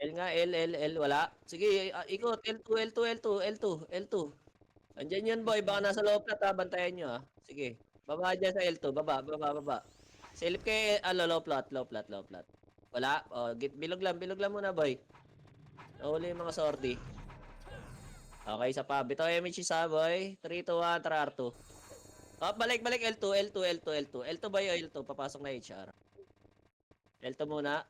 L nga, L, wala. Sige, ikot, L2. Andiyan yun, boy. Baka nasa low plat, ha. Bantayan nyo, ha. Sige. Baba dyan sa L2. Baba. Silip kay, low plat. Wala. O, bilog lang muna, boy. Nahuli yung mga sortie. Okay, isa pa. Bitaw MH isa, boy. 3, 2, 1, tara R2. Oh, balik, L2, boy, L2. Papasok na HR. L2 muna.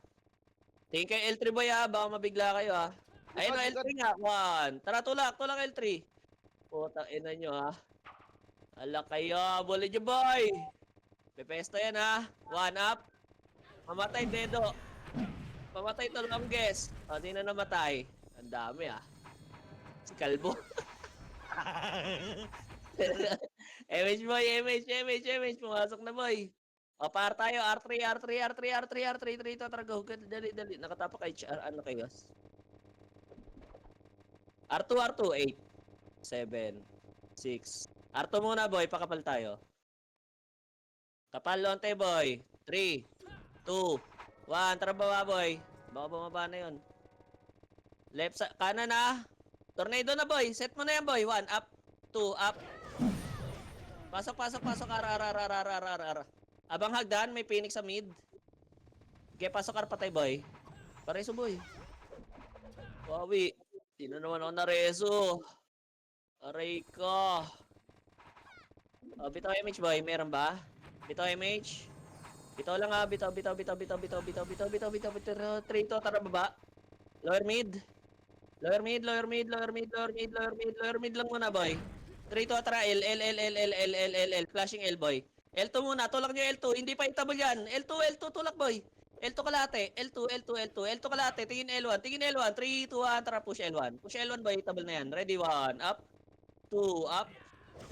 Tingin kayo L3, boy, ha. Baka mabigla kayo, ha. Ayun, L3 nga. 1. Tara, tulak L3. Putang ina nyo, ha. Ala kayo. Bully nyo, boy. Pepesto yan, ha. 1 up. Mamatay, dedo. Mamatay to longest. O, di na namatay. Ang dami, ha. Si Kalbo. MH, boy. MH. Pumasok na, boy. O, par tayo. R3. 3 to. Tara, go. Dali. Nakatapak kay HR. Ano kayo? R2. 8. 7. 6. R2 muna, boy. Pakapal tayo. Kapal, lonte, boy. 3, 2, 1. Tara, baba, boy. Baka bumaba na yun. Left side. Kanan na. Tornado na, boy. Set mo na yan, boy. 1, up. 2, up. Pasok. R. Abang hagdan, may Phoenix sa mid. Okay, pasok R patay, boy. Pareso, boy. Wawi. Di na naman ako nareso. Aray ko. Oh, bitaw image, boy. Meron ba? Bitaw image. Bitaw lang, ha. Bitaw. 3 to. Tara, baba. Lower mid lang muna, boy. 3 to, tara, L. Flashing L, boy. L2 muna, tulak nyo L2. Hindi pa intable yan. L2, tulak, boy. L2 kalate. L2 kalate. Tingin L1. 3, 2, 1. Tara, push L1. Push L1, boy. Table na yan. Ready, 1. Up. 2, up.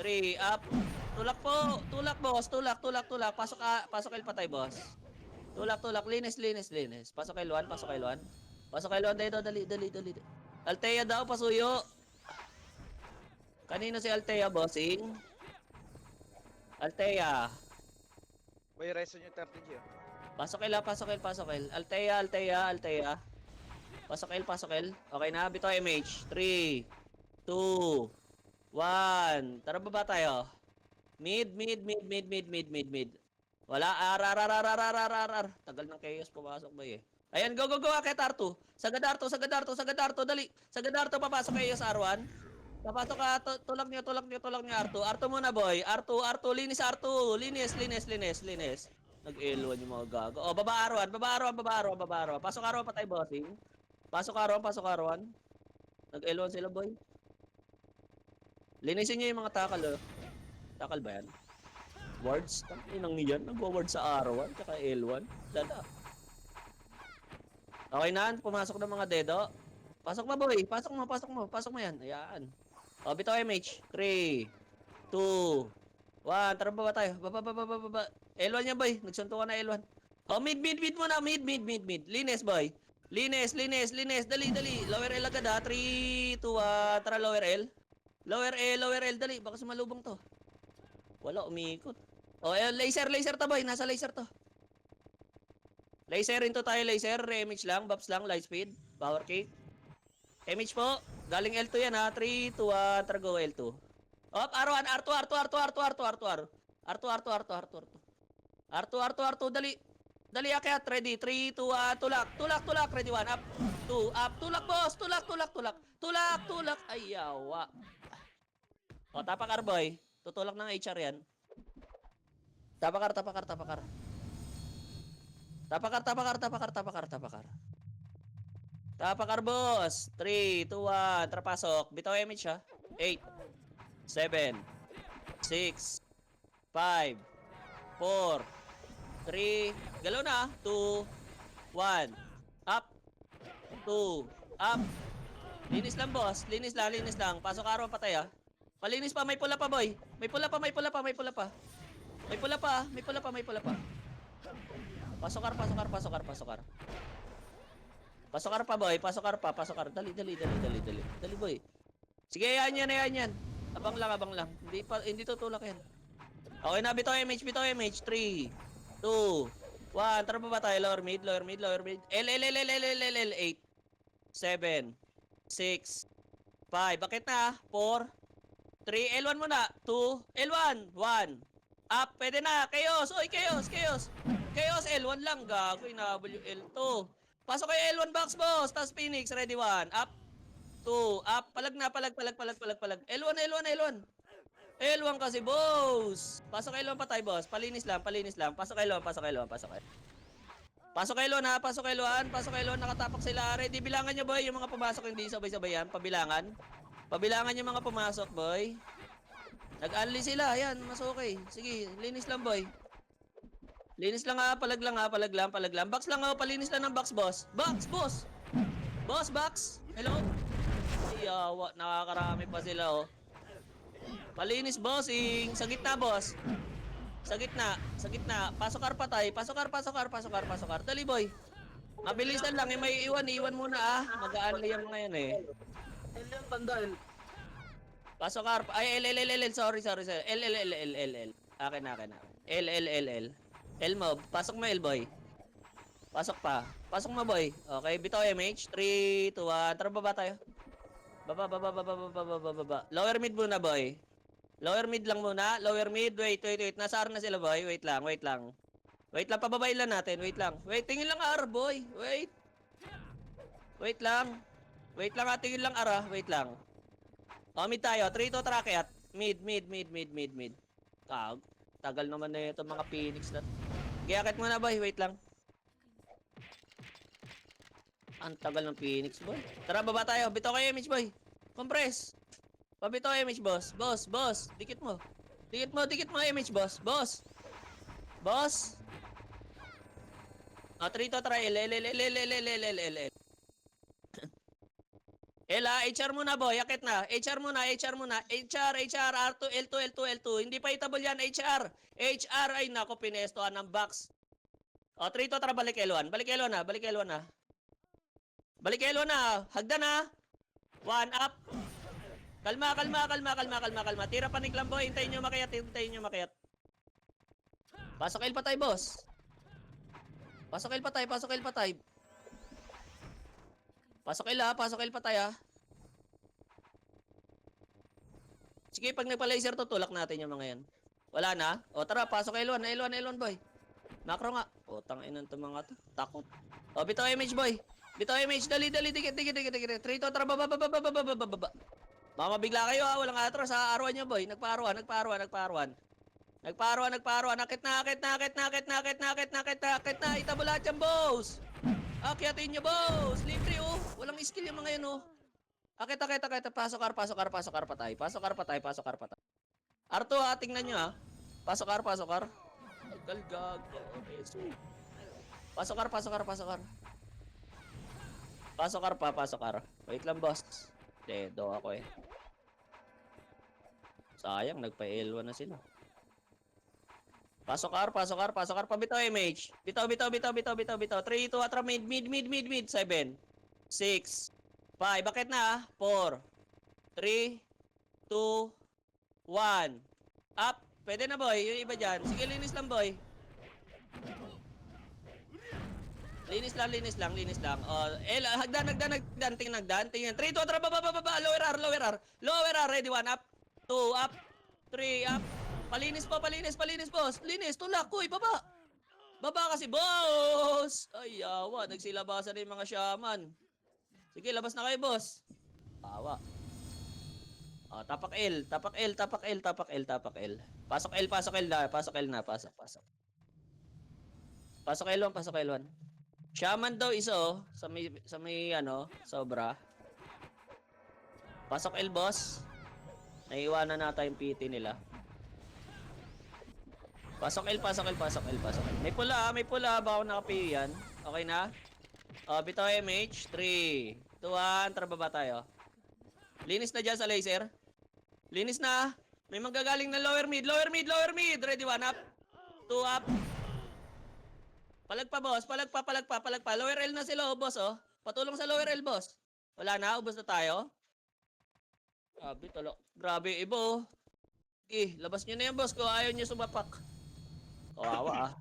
3, up. Tulak po. Tulak, boss. Tulak. Pasok L patay, boss. Tulak. Linis. Pasok L1. Pasok L1. Dali. Altea daw, pasuyo. Kanino si Altea, bossing? Altea. May reso nyo 30G. Pasok L. Altea. Pasok L. Okay na, bito MH. 3, 2, 1. Tara, baba tayo. Mid. Wala. R. Tagal ng chaos pumasok ba eh. Ayan, go. Akit R2. Sagad R2. Dali. Sagad R2, papasok kayo sa R1. Papasok ka, tulak nyo R2. R2 muna, boy. R2. Linis R2. Linis. Nag-L1 yung mga gago. O, baba R1. Pasok R1 patay, bossing. Pasok R1. Nag-L1 sila, boy. Linisin nyo yung mga takal, oh. Takal ba yan? Wards? Inang yan. Nag-ward sa R1 tsaka L1. Dada. Okay na, pumasok ng mga dedo. Pasok mo, boy. Pasok mo yan. Ayan. O, bitaw MH. 3, 2, 1. Tara, baba tayo. Baba. L1 yan, boy. Nagsuntukan na L1. O, mid muna. Mid. Linis, boy. Linis. Dali. Lower L agad, ha. 3, 2, 1. Tara, lower L. Lower L. Dali. Baka sumalubong to. Wala, umiikot. O, laser to, boy. Nasa laser to. Laser into tayo, laser. Image lang, buffs lang, light speed. Power kick. Image po. Galing L2 yan, ha. 3, 2, 1. Tara, go L2. Op, R1, R2. R2. Dali, akyat. Ready. 3, 2, 1. Tulak. Ready, 1. Up. 2, up. Tulak, boss. Tulak. Ay, yawa. O, tapak R, boy. Tutulak ng HR yan. Tapakar. Tapakar, boss. 3, 2, 1. Trapasok. Bitaw image, ha. 8, 7, 6, 5, 4, 3. Galaw na, 2, 1. Up. 2, up. Linis lang, boss. Linis lang. Pasok araw patay, ha. Malinis pa, may pula pa, boy. May pula pa. Pasok R. Pasok R. Dali, boy. Sige, ayan yan. Abang lang. Hindi tutulak yan. Okay na, bitaw MH. 3, 2, 1. Tara ba tayo? Lower mid, lower mid, lower mid. L. 8, 7, 6, 5. Bakit na? 4, 3, L1 muna. 2, L1, 1. Up, pwede na. Chaos, oy, chaos, chaos. Chaos, L1 lang. Gago, inahabol yung L2. Pasok kayo L1 box, boss. Tapos Phoenix, ready 1. Up, 2, up. Palag na, palag. L1, L1, L1. L1 kasi, boss. Pasok L1 pa tayo, boss. Palinis lang, palinis lang. Pasok L1, pasok L1, pasok L1. Pasok L1 ha, pasok L1, pasok L1. Nakatapak sila. Ready, bilangan nyo, boy. Yung mga pumasok hindi sabay-sabay yan. Pabilangan. Pabilangan yung mga pumasok, boy. Nag-unli sila. Yan, mas okay. Sige, linis lang, boy. Linis lang ha, palag lang ha, palag lang, palag lang. Box lang ha, palinis lang ng box, boss. Box, boss! Boss, box! Hello? Iyawa, nakakarami pa sila, oh. Palinis, bossing. Sa gitna, boss. Sa gitna, sa gitna. Pasok kar patay. Pasok kar, pasok kar, pasok kar, pasok kar. Dali, boy. Mabilisan lang, yung may iwan muna ah. Mag-aanli yung mga yan eh. L yung tanda, L. Pasok kar, ay, L. Sorry. L. Akin. L. L mo, pasok mo L, boy. Pasok pa. Pasok mo, boy. Okay, bitaw MH. 3, 2, 1. Tara, baba tayo. Baba. Lower mid muna, boy. Lower mid lang muna. Lower mid. Wait. Nasa R na sila, boy. Wait lang. Wait lang, pababain lang natin. Wait lang. Wait, tingin lang R, boy. Wait. Wait lang, tingin lang R, ah. Wait lang. Oh, mid tayo. 3 to tracket. Mid. Tagal naman na ito mga Phoenix na. Gayakit mo na, boy. Wait lang. Ang tagal ng Phoenix, boy. Tara, baba tayo. Bitaw kayo, image, boy. Compress. Pabitaw image, boss. Boss. Dikit mo, image, boss. Boss. Ah, 3 to try. L. HR muna, boy. Akit na. HR muna. HR, R2, L2. Hindi pa itable yan, HR. Ay, nako, pinestohan ng box. O, 3 to tara, balik L1 na. Hagdan na. 1 up. Kalma. Tira panik lang, boy. Hintayin nyo makayat. Pasok L pa tayo, boss. Pasok L pa tayo. Pasok L pa tayo. Sige, pag nagpa-laser to, tulak natin yung mga yan. Wala na? O, tara, pasok L1, boy. Macro nga. O, tanginan to mga to. Takot. O, bitaw image, boy. Dali. Dikit. 3 to, tara, baba. Baka mabigla kayo ha, walang atras ha. Aruan nyo, boy. Nagpaaruan. Akit na. Itabo lahat yan, boss. Akyatin nyo, boss. Libre, oh. Walang skill yung mga yan, oh. Akit. Pasok kar pa tayo. R2 ha, tingnan nyo ha. Pasok kar. Galgag. Pasok kar. Wait lang, boss. Dedo ako eh. Sayang, nagpa-L1 na sila. Pasok kar. Pabitaw image. Bitaw. 3, 2, atra, mid. 7, 6, 5. Bakit na? 4, 3, 2, 1. Up. Pwede na, boy. Yung iba dyan. Sige, linis lang, boy. Linis lang. Oh, hagdan. Tingnan. 3, 2, atra, baba. Lower R. Ready, 1 up. 2 up. 3 up. Palinis, boss. Linis, tulak. Uy, baba. Baba kasi, boss. Ay, yawa. Nagsilabasan na yung mga shaman. Sige, labas na kayo, boss. Awa. Oh, tapak L. Pasok L na. Pasok. Pasok L1. Shaman daw isa, oh. Sa may ano, sobra. Pasok L, boss. Naiiwanan nata yung PT nila. Pasok L. May pula. Baka nakapiyo yan. Okay na? O, bitaw MH. 3, 2, 1. Tara, baba tayo. Linis na dyan sa laser. Linis na. May manggagaling na lower mid. Ready, 1 up. 2 up. Palag pa, boss. Palag pa. Lower L na sila, oh, boss, oh. Patulong sa lower L, boss. Wala na. Ubos na tayo. Grabe, ibo. Labas nyo na yan, boss, kung ayaw nyo sumapak. Kawawa, ah.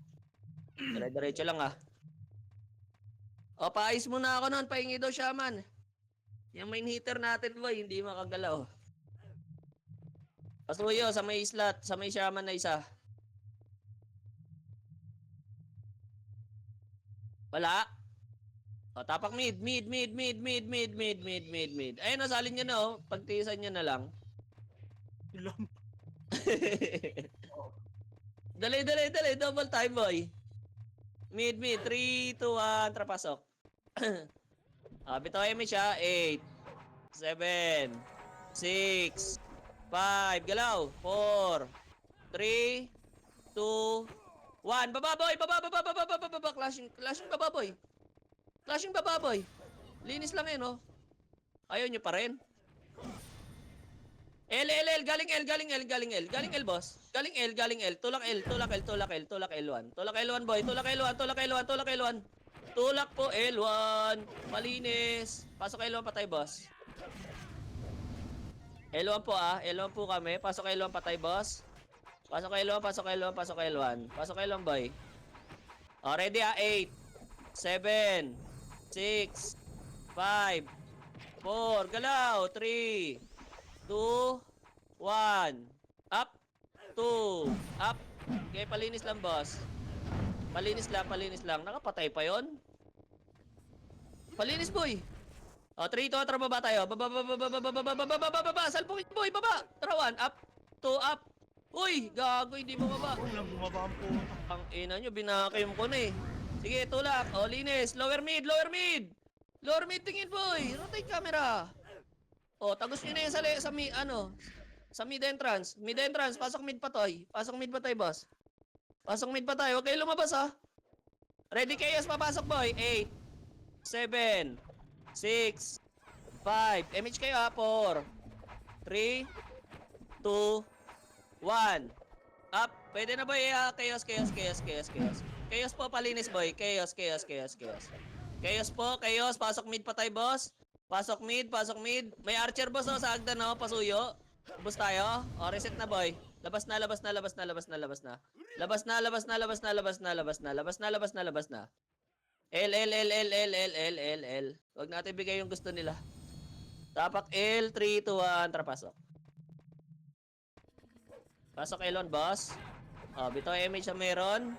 Dire-diretso lang ah. O, paayos muna ako nun. Pahingi daw shaman. Yung main hitter natin boy, hindi makagalaw. Pasuyo sa may slot, sa may shaman na isa. Wala. O, tapak mid. Ayun, nasalin nyo na oh. Pagtiisan nyo na lang. Ilang. Dali. Double time, boy. Mid. 3, 2, 1. Trapasok. Bitaw mo siya. 8, 7, 6, 5. Galaw. 4, 3, 2, 1. Baba, boy. Baba. Clashing baba, boy. Clashing baba, boy. Linis lang yun, oh. Ayaw nyo pa rin. L. Galing L, boss. Galing L. Tulak L. 1. Tulak L1, boy. Tulak L1. Tulak po L1. Malinis. Pasok L1 patay, boss. L1 po ah. L1 po kami. Pasok L1 patay, boss. Pasok L1, boy. O, ready ah. 8, 7, 6, 5, 4. Galaw. 3, 2, 1. Up. 2. Up. Okay, palinis lang, boss. Palinis lang. Nakapatay pa yon. Palinis, boy. O, 3, 2, tara, baba tayo. Baba. Salpungin, boy, baba. Tara, 1. Up. 2, up. Uy, gago, hindi mo baba. Walang bumaba ang puto. Ang ina nyo, binakayom ko na eh. Sige, tulak. O, linis. Lower mid. Tingin, boy. Rotate camera. O, tagos nyo na yun sa mid entrance. Pasok mid pa tayo, boss. Huwag kayo lumabas, ha. Ready chaos, papasok, boy. 8, 7, 6, 5. MH kayo, ha. 4, 3, 2, 1. Up. Pwede na, boy. Chaos. Chaos po, palinis, boy. Chaos. Pasok mid pa tayo, boss. Pasok mid. May archer, boss, sa hagdan, no. Pasuyo. Ubus tayo. O, reset na, boy. Labas na. L. Huwag natin bigay yung gusto nila. Tapak L, 3, 2, 1. Tara, pasok. Pasok L1, boss. O, bitaw image sa meron.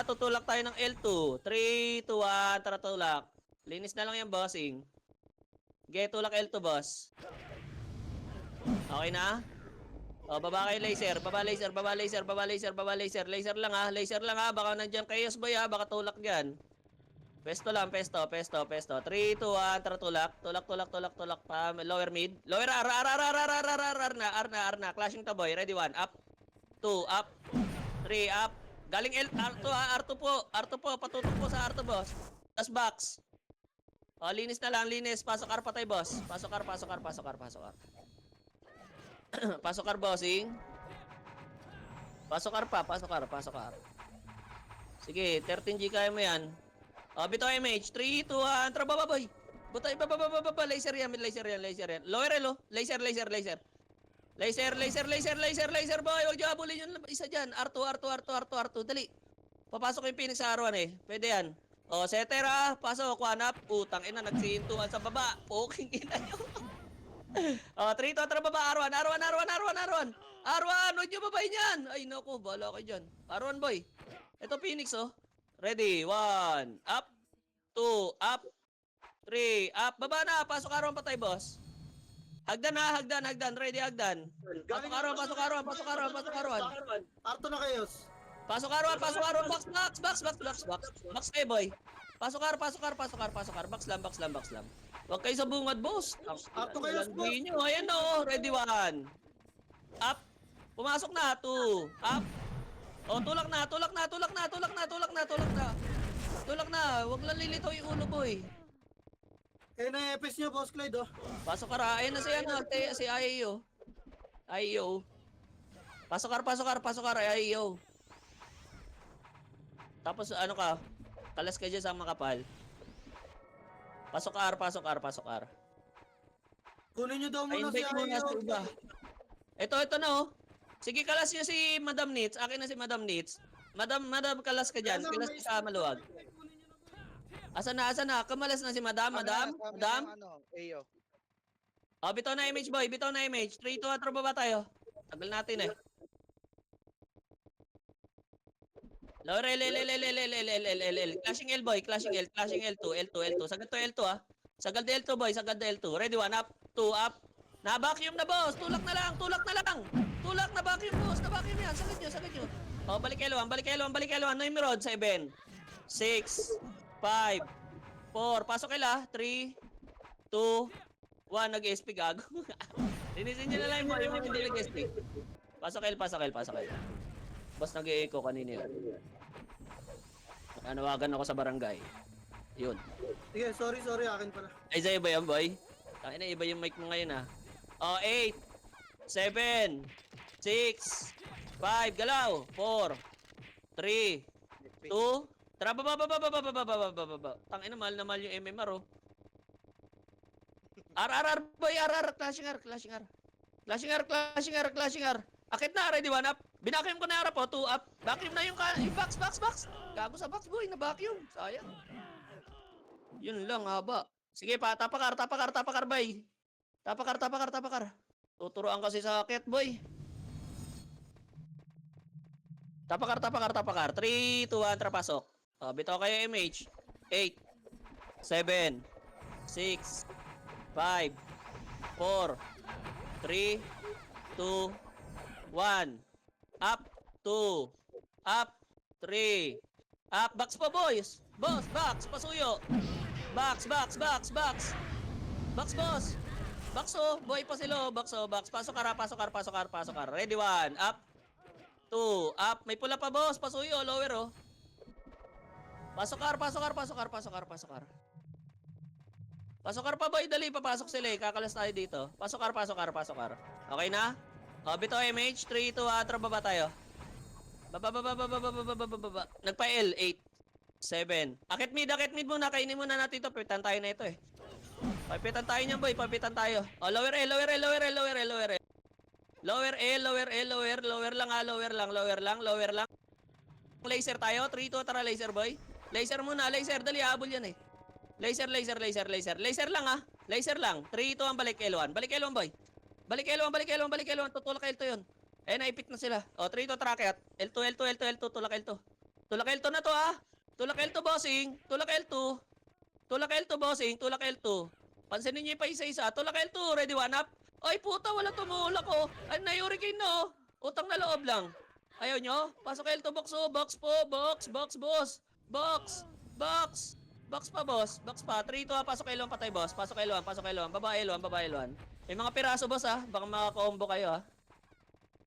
Tutulak tayo ng L2. 3, 2, 1. Tara, tulak. Linis na lang yung bossing. Okay, tulak L2, boss. Okay na? O, baba kayo laser. Laser lang ha. Baka nandiyan chaos boy ha. Baka tulak dyan. Pesto. 3, 2, 1. Tara, tulak. Lower mid. Lower R na. Clashing to, boy. Ready, 1. Up. 2, up. 3, up. Galing R2 ha. R2 po. Patutok po sa R2, boss. Tas box. O, linis na lang. Pasok R patay, boss. Pasok R. Pasok R, bossing. Pasok R. Sige, 13G kaya mo yan. O, bitaw MH. 3, 2, 1. Tara, baba, boy. Butay, baba. Laser yan. Lower elo. Laser, boy. Huwag nyo habulin yung isa dyan. R2. Dali. Papasok yung Phoenix sa R1 eh. Pwede yan. O, setter ah. Pasok, 1 up. Utang ina, nagsihintuan sa baba. Poking ina nyo. O, 3, 2, tara, baba. R1. Huwag nyo babayin yan. Ay, naku, bahala kayo dyan. R1, boy. Ito, Phoenix, oh. Ready, 1. Up. 2, up. 3, up. Baba na. Pasok R1 patay, boss. Hagdan. Ready, hagdan. Pasok R1. Arto na chaos. Pasok R1. Box kayo, boy. Pasok R. Box lang. Huwag kayo sa bungad, boss. Arto chaos, boss. Nyo. Ayan o. Ready, 1. Up. Pumasok na. 2. Up. O, tulak na. Tulak na. Huwag lang lilitaw yung ulo, boy. Na EPS nyo, Boss Clyde, oh. Pasok ka ra. Ayun na si IAO. Pasok ka ra. IAO. Tapos ano ka? Kalas ka dyan sa makapal. Pasok R. Kunin nyo daw muna si Invite muna Ayo. sa iba. Ito na oh. Sige, kalas nyo si Madam Nits. Akin na si Madam Nits. Madam, kalas ka dyan. Ano, Kalas may ka sa maluwag. kunin nyo na boy. Asan na? Kamalas na si Madam, Sa Madam, amin Madam. yung ano, Ayo. Oh, bitaw na image boy, bitaw na image. 3, 2, 4, baba tayo. Tagal natin eh. Lower L. Clashing L boy, clashing L2, L2. Sagad to L2 ah. Sagad L2 boy, sagad L2. Ready, 1 up, 2 up. Na-vacuum na boss, tulak na lang. Tulak na vacuum boss, na-vacuum yan. Sagad nyo. Oh, balik L1. No emerald, 7, 6, 5, 4. Pasok L 3, 2, 1. Nag-SP gago. Linisin nyo na lang yung mga hindi nag-SP. Pasok L. Boss, nag-e-echo kanina yun. Nanawagan ako sa barangay. Yun. Sige, sorry, akin pala. Ay, sa'yo ba yan, boy? Tayo na, iba yung mic mo ngayon, ha? Oh, 8, 7, 6, 5, galaw, 4, 3, 2, tara, baba. Tangina, mahal na mahal yung MMR, oh. RRR, boy, RR, clashing R. Akit na, ready, 1 up. Binacuum ko na harap, oh, 2 up. Vacuum na yung box. Gago sa box, boy, na-vacuum. Sayang. Yun lang, haba. Sige pa, tapakar, bay. Tapakar. Tuturuan kasi sa akit, boy. Tapakar. 3, 2, 1, trapasok. Oh, bitaw kayo MH. 8, 7, 6, 5, 4, 3, 2, 1. Up, 2, up, 3, up. Box pa, boys. Boss, box, pasuyo. Box. Box, boss. Box, oh. Boy pa sila, box. Pasok kar. Ready, 1. Up, 2, up. May pula pa, boss. Pasuyo, lower, oh. Pasok kar. Pasok kar pa, boy. Dali, papasok sila, eh. Kakalas tayo dito. Pasok kar. Okay na? O, bito MH. 3, 2, 1. Baba tayo. Baba. Nagpa-L. 8, 7. Akit mid muna. Kainin muna natin ito. Papitan tayo na ito, eh. Papitan tayo niyan, boy. Papitan tayo. O, lower L. Lower lang. Laser tayo. 3, 2, tara, laser, boy. Laser muna. Dali, habol yan, eh. Laser lang, ah. Laser lang. 3, 2, 1, balik L1. Boy. Balik L1. Tutulak L2 yun. Eh, naipit na sila. O, 3, 2, tracket. L2. Tulak L2 na to, ah. Tulak L2, bossing. Tulak L2, bossing. Pansinin nyo yung pa isa-isa. Tulak L2. Ready, 1 up. Ay, puta, wala tumulak, oh. Ay, na-hurricane, no. Utang na loob lang. Ayaw nyo? Pasok L2, box, oh. Box po. Box, boss. Box pa, boss. Box pa. 3, 2, pasok L1, patay, boss. Pasok L1. Baba L1. May mga piraso, boss, ah. Baka maka-combo kayo, ah.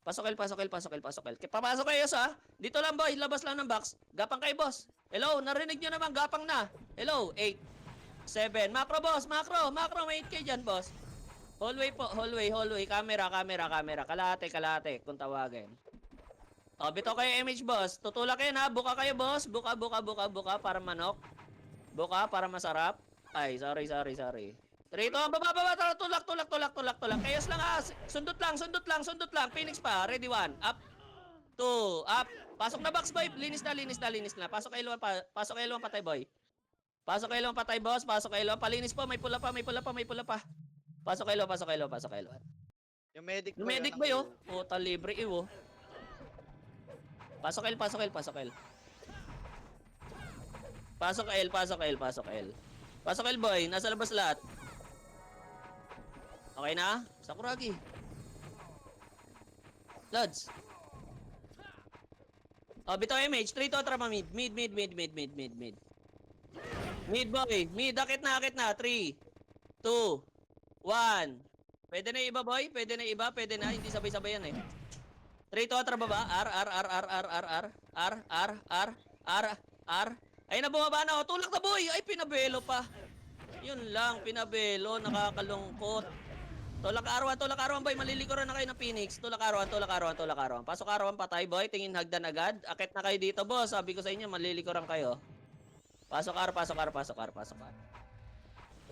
Pasok L. Papasok kayo, sa. Dito lang, boy. Labas lang ng box. Gapang kayo, boss. Hello, narinig nyo naman. Gapang na. Hello, 8, 7. Macro, boss. Macro. May 8K dyan, boss. Hallway po. Camera. Kalate. Kung tawagin. O, bito kayo image, boss. Tutulak kayo, na. Buka kayo, boss. Buka. Para manok. Buka, para masarap. Ay, sorry. 3, 2, baba. Tulak. Kayos lang, ha. Sundot lang. Phoenix pa. Ready, 1. Up. 2. Up. Pasok na box, boy. Linis na. Pasok L1 patay, boy. Pasok L1 patay, boss. Palinis po. May pula pa. Pasok L1. Yung medic Yung medic ba yun? Puta, libre, iwo. Pasok L. Pasok L, boy. Nasa labas lahat. Okay na? Sakuragi. Lods. Oh, bitaw MH. 3, 2, trapa mid. Mid, boy. Mid, akit na. 3, 2, 1. Pwede na iba, boy. Pwede na. Hindi sabay-sabay yan, eh. 3, 2, trapa baba. R. Ay, nabumaba na. Oh, tulak na, boy. Ay, pinabelo pa. Yun lang, pinabelo. Nakakalungkot. Tulak arawan, boy. Malilikuran na kayo ng Phoenix. Tulak arawan. Pasok arawan, patay, boy. Tingin hagdan agad. Akit na kayo dito, boss. Sabi ko sa inyo, malilikuran kayo.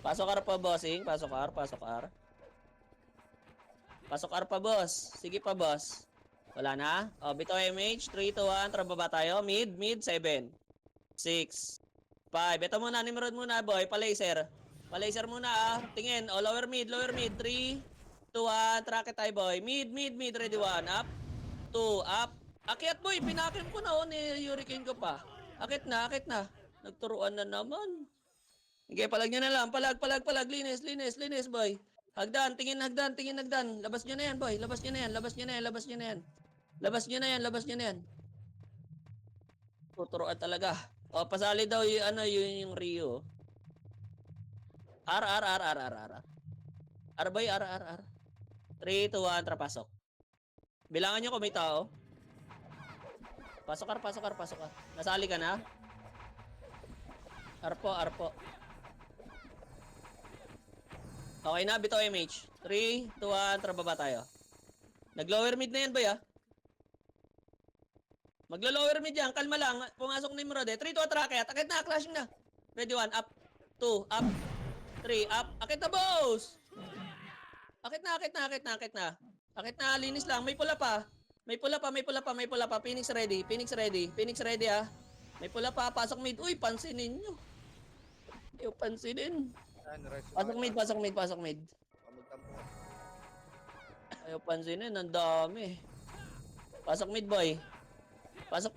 Pasok ar pa, bossing. Pasok ar pa, boss. Sige pa, boss. Wala na? O, bitaw MH. 3, 2, 1. Tara baba tayo. Mid, 7, 6, 5. Ito muna, Nimrod muna, boy. Pa-laser. Pa-laser muna, ah. Tingin. O, lower mid. 3, 2, 1. Tracket tayo, boy. Mid. Ready, 1. Up. 2, up. Akyat, boy. Pinakim ko na, oh. Ni-hurricane ko pa. Akit na. Nagturuan na naman. Sige, palag nyo na lang. Palag. Linis, boy. Hagdan. Tingin, hagdan. Labas nyo na yan, boy. Labas nyo na yan. Tuturuan talaga. O, pasali daw yung Rio. R. R, boy, R. 3, 2, 1, trapasok. Bilangan nyo kung may tao. Pasok, R. Nasali ka na? R po. Okay na, bitaw MH. 3, 2, 1, trababa tayo. Nag-lower mid na yan, boy, ah. Maglo-lower mid yan, kalma lang. Pumasok ni Nimrod, eh. 3, 2, tracket. Akit na, clashing na. Ready, 1, up. 2, up. 3, up. Akit na, boss! Akit na, linis lang. May pula pa. Phoenix ready, ah. May pula pa, pasok mid. Uy, pansinin nyo. Ayaw pansinin. Pasok mid. Magtampo. Ayaw pansinin, ang dami. Pasok mid, boy. Pasok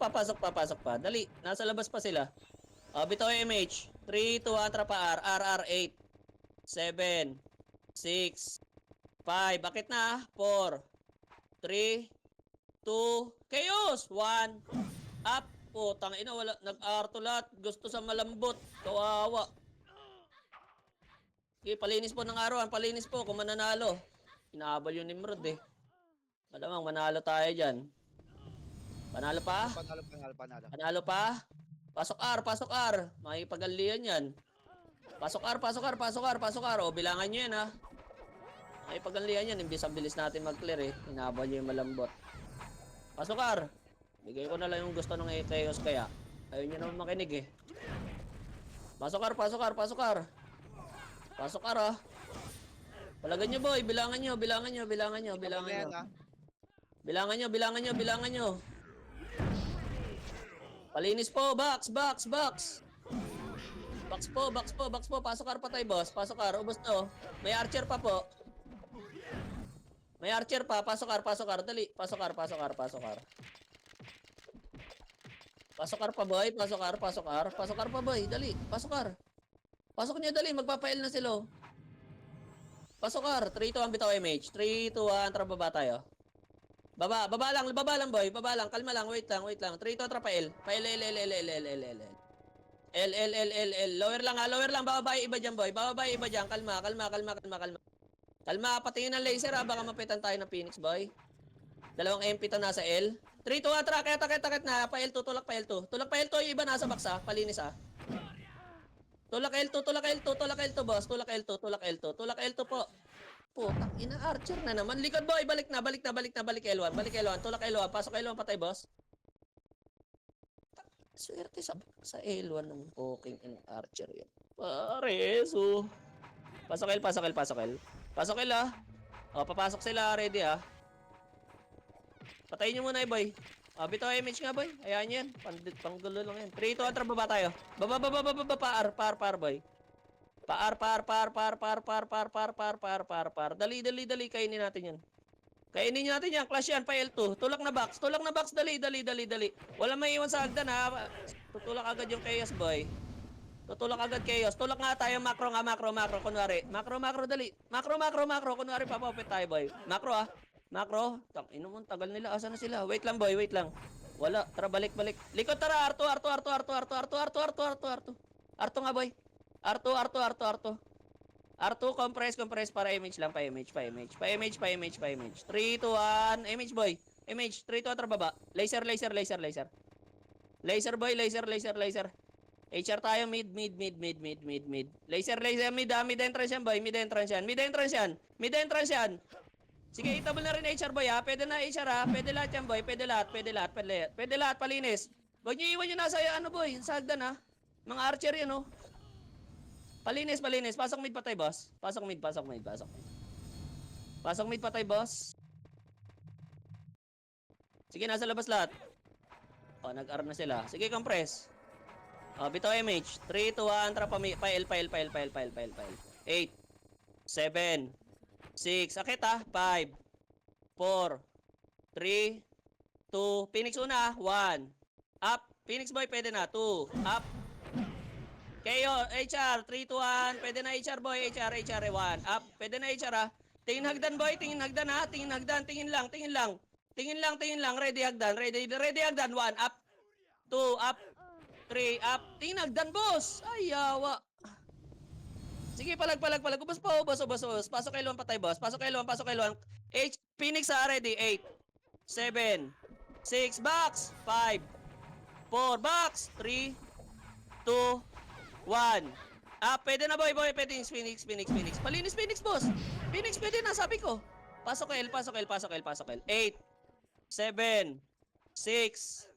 pa. Dali, nasa labas pa sila. Bitaw MH. 3, 2, 1, trapa R. R, 8, 7, 6, 5. Bakit na? 4, 3, 2, chaos! 1, up. Tang ina, wala. Nag-arto lahat. Gusto sa malambot. Kawawa. Okay, palinis po ng arawan. Palinis po kung mananalo. Inaabal yung Nimrod, eh. Malamang manalo tayo dyan. Panalo pa? Panalo pa? Pasok R. Makipagalian yan. Pasok R. O, bilangan nyo yan, ha. Makipagalian yan. Imbis ang bilis natin mag-clear, eh. Inaabal nyo yung malambot. Pasok R. Bigay ko na lang yung gusto ng chaos kaya. Ayaw nyo naman makinig, eh. Pasok R. Ah. Palagan nyo, boy. Bilangan nyo. Bilangan nyo. Palinis po. Box. Box po. Pasok R patay, boss. Pasok R. Ubos to. May archer pa po. Pasok R. Dali. Pasok R. Pasok R pa, boy. Pasok R pa, boy. Dali. Pasok nyo, dali. Magpapail na sila. Pasok R. 3, 2, 1, bitaw MH. 3, 2, 1, tara baba tayo. Baba lang, boy. Baba lang. Kalma lang. Wait lang. 3, 2, tara pa L. Pa L. Lower lang, ha. Bababa yung iba dyan, boy. Kalma. Kalma, patingin ng laser, ha. Baka mapitan tayo ng Phoenix, boy. Dalawang MP to nasa L. 3, 2, 1, tara. Takit na. Pa L2, tulak pa L2. Yung iba nasa box, ha. Palinis, ha. Tulak L2, boss. Tulak L2 po. Putang ina, archer na naman. Likod, boy. Balik L1. Tulak L1. Pasok L1 patay, boss. Swerte sa L1 ng poking archer yun. Pare, so. Pasok L. Pasok L, ah. Papasok sila. Ready, ah. Patayin nyo muna, boy. Bitaw image nga, boy. Ayan yan. Panggulo lang yan. 3, 2, 1, baba tayo. Baba. Par, boy. Par. Dali. Kainin natin yan. Clash yan. Pa L2. Tulak na box. Dali. Wala may iwan sa hagdan, ha. Tutulak agad yung chaos, boy. Tulak nga tayo. Macro. Kunwari. Macro, dali. Macro. Kunwari, papapit tayo, boy. Macro, ah. Macro. Tangino mo, tagal nila. Asa na sila? Wait lang, boy. Wala. Tara, balik. Likod, tara. Arto nga, boy. Arto, compress para image lang. Pa image. 3, 2, 1. Image, boy. 3, 2, 1, tara baba. Laser. Laser, boy. Laser. HR tayo, mid. Laser, mid, mid entrance yan, boy. Mid entrance yan. Sige, itable na rin HR, boy, ha. Pwede na HR, ha. Pwede lahat yan, boy. Pwede lahat, palinis. Huwag nyo iwan nyo nasa, boy, sa hagdan, ha. Mga archer yun, oh. Palinis. Pasok mid patay, boss. Pasok mid patay, boss. Sige, nasa labas lahat. O, nag-R na sila. Sige, compress. O, bitaw MH. 3, 2, 1, trap, pile. 8, 7, 6, akit ah. 5, 4, 3, 2, Phoenix una, 1. Up. Phoenix boy, pwede na. 2, up. KO, HR, 3, 2, 1. Pwede na HR boy, HR, 1. Up. Pwede na HR ah. Tingin hagdan boy, tingin hagdan ha. Tingin hagdan, tingin lang. Tingin lang. Ready hagdan, ready hagdan. 1, up. 2, up. 3, up. Tingin hagdan, boss. Ay, yawa. Sige, palag. Ubos. Pasok kay Luan patay, boss. Pasok kay Luan. Phoenix ha, ready. 8, 7, 6, box. 5, 4, box. 3, 2, 1. Pwede na boy. Pwede yung Phoenix. Palinis Phoenix, boss. Phoenix, pwede na, sabi ko. Pasok L. 8, 7, 6,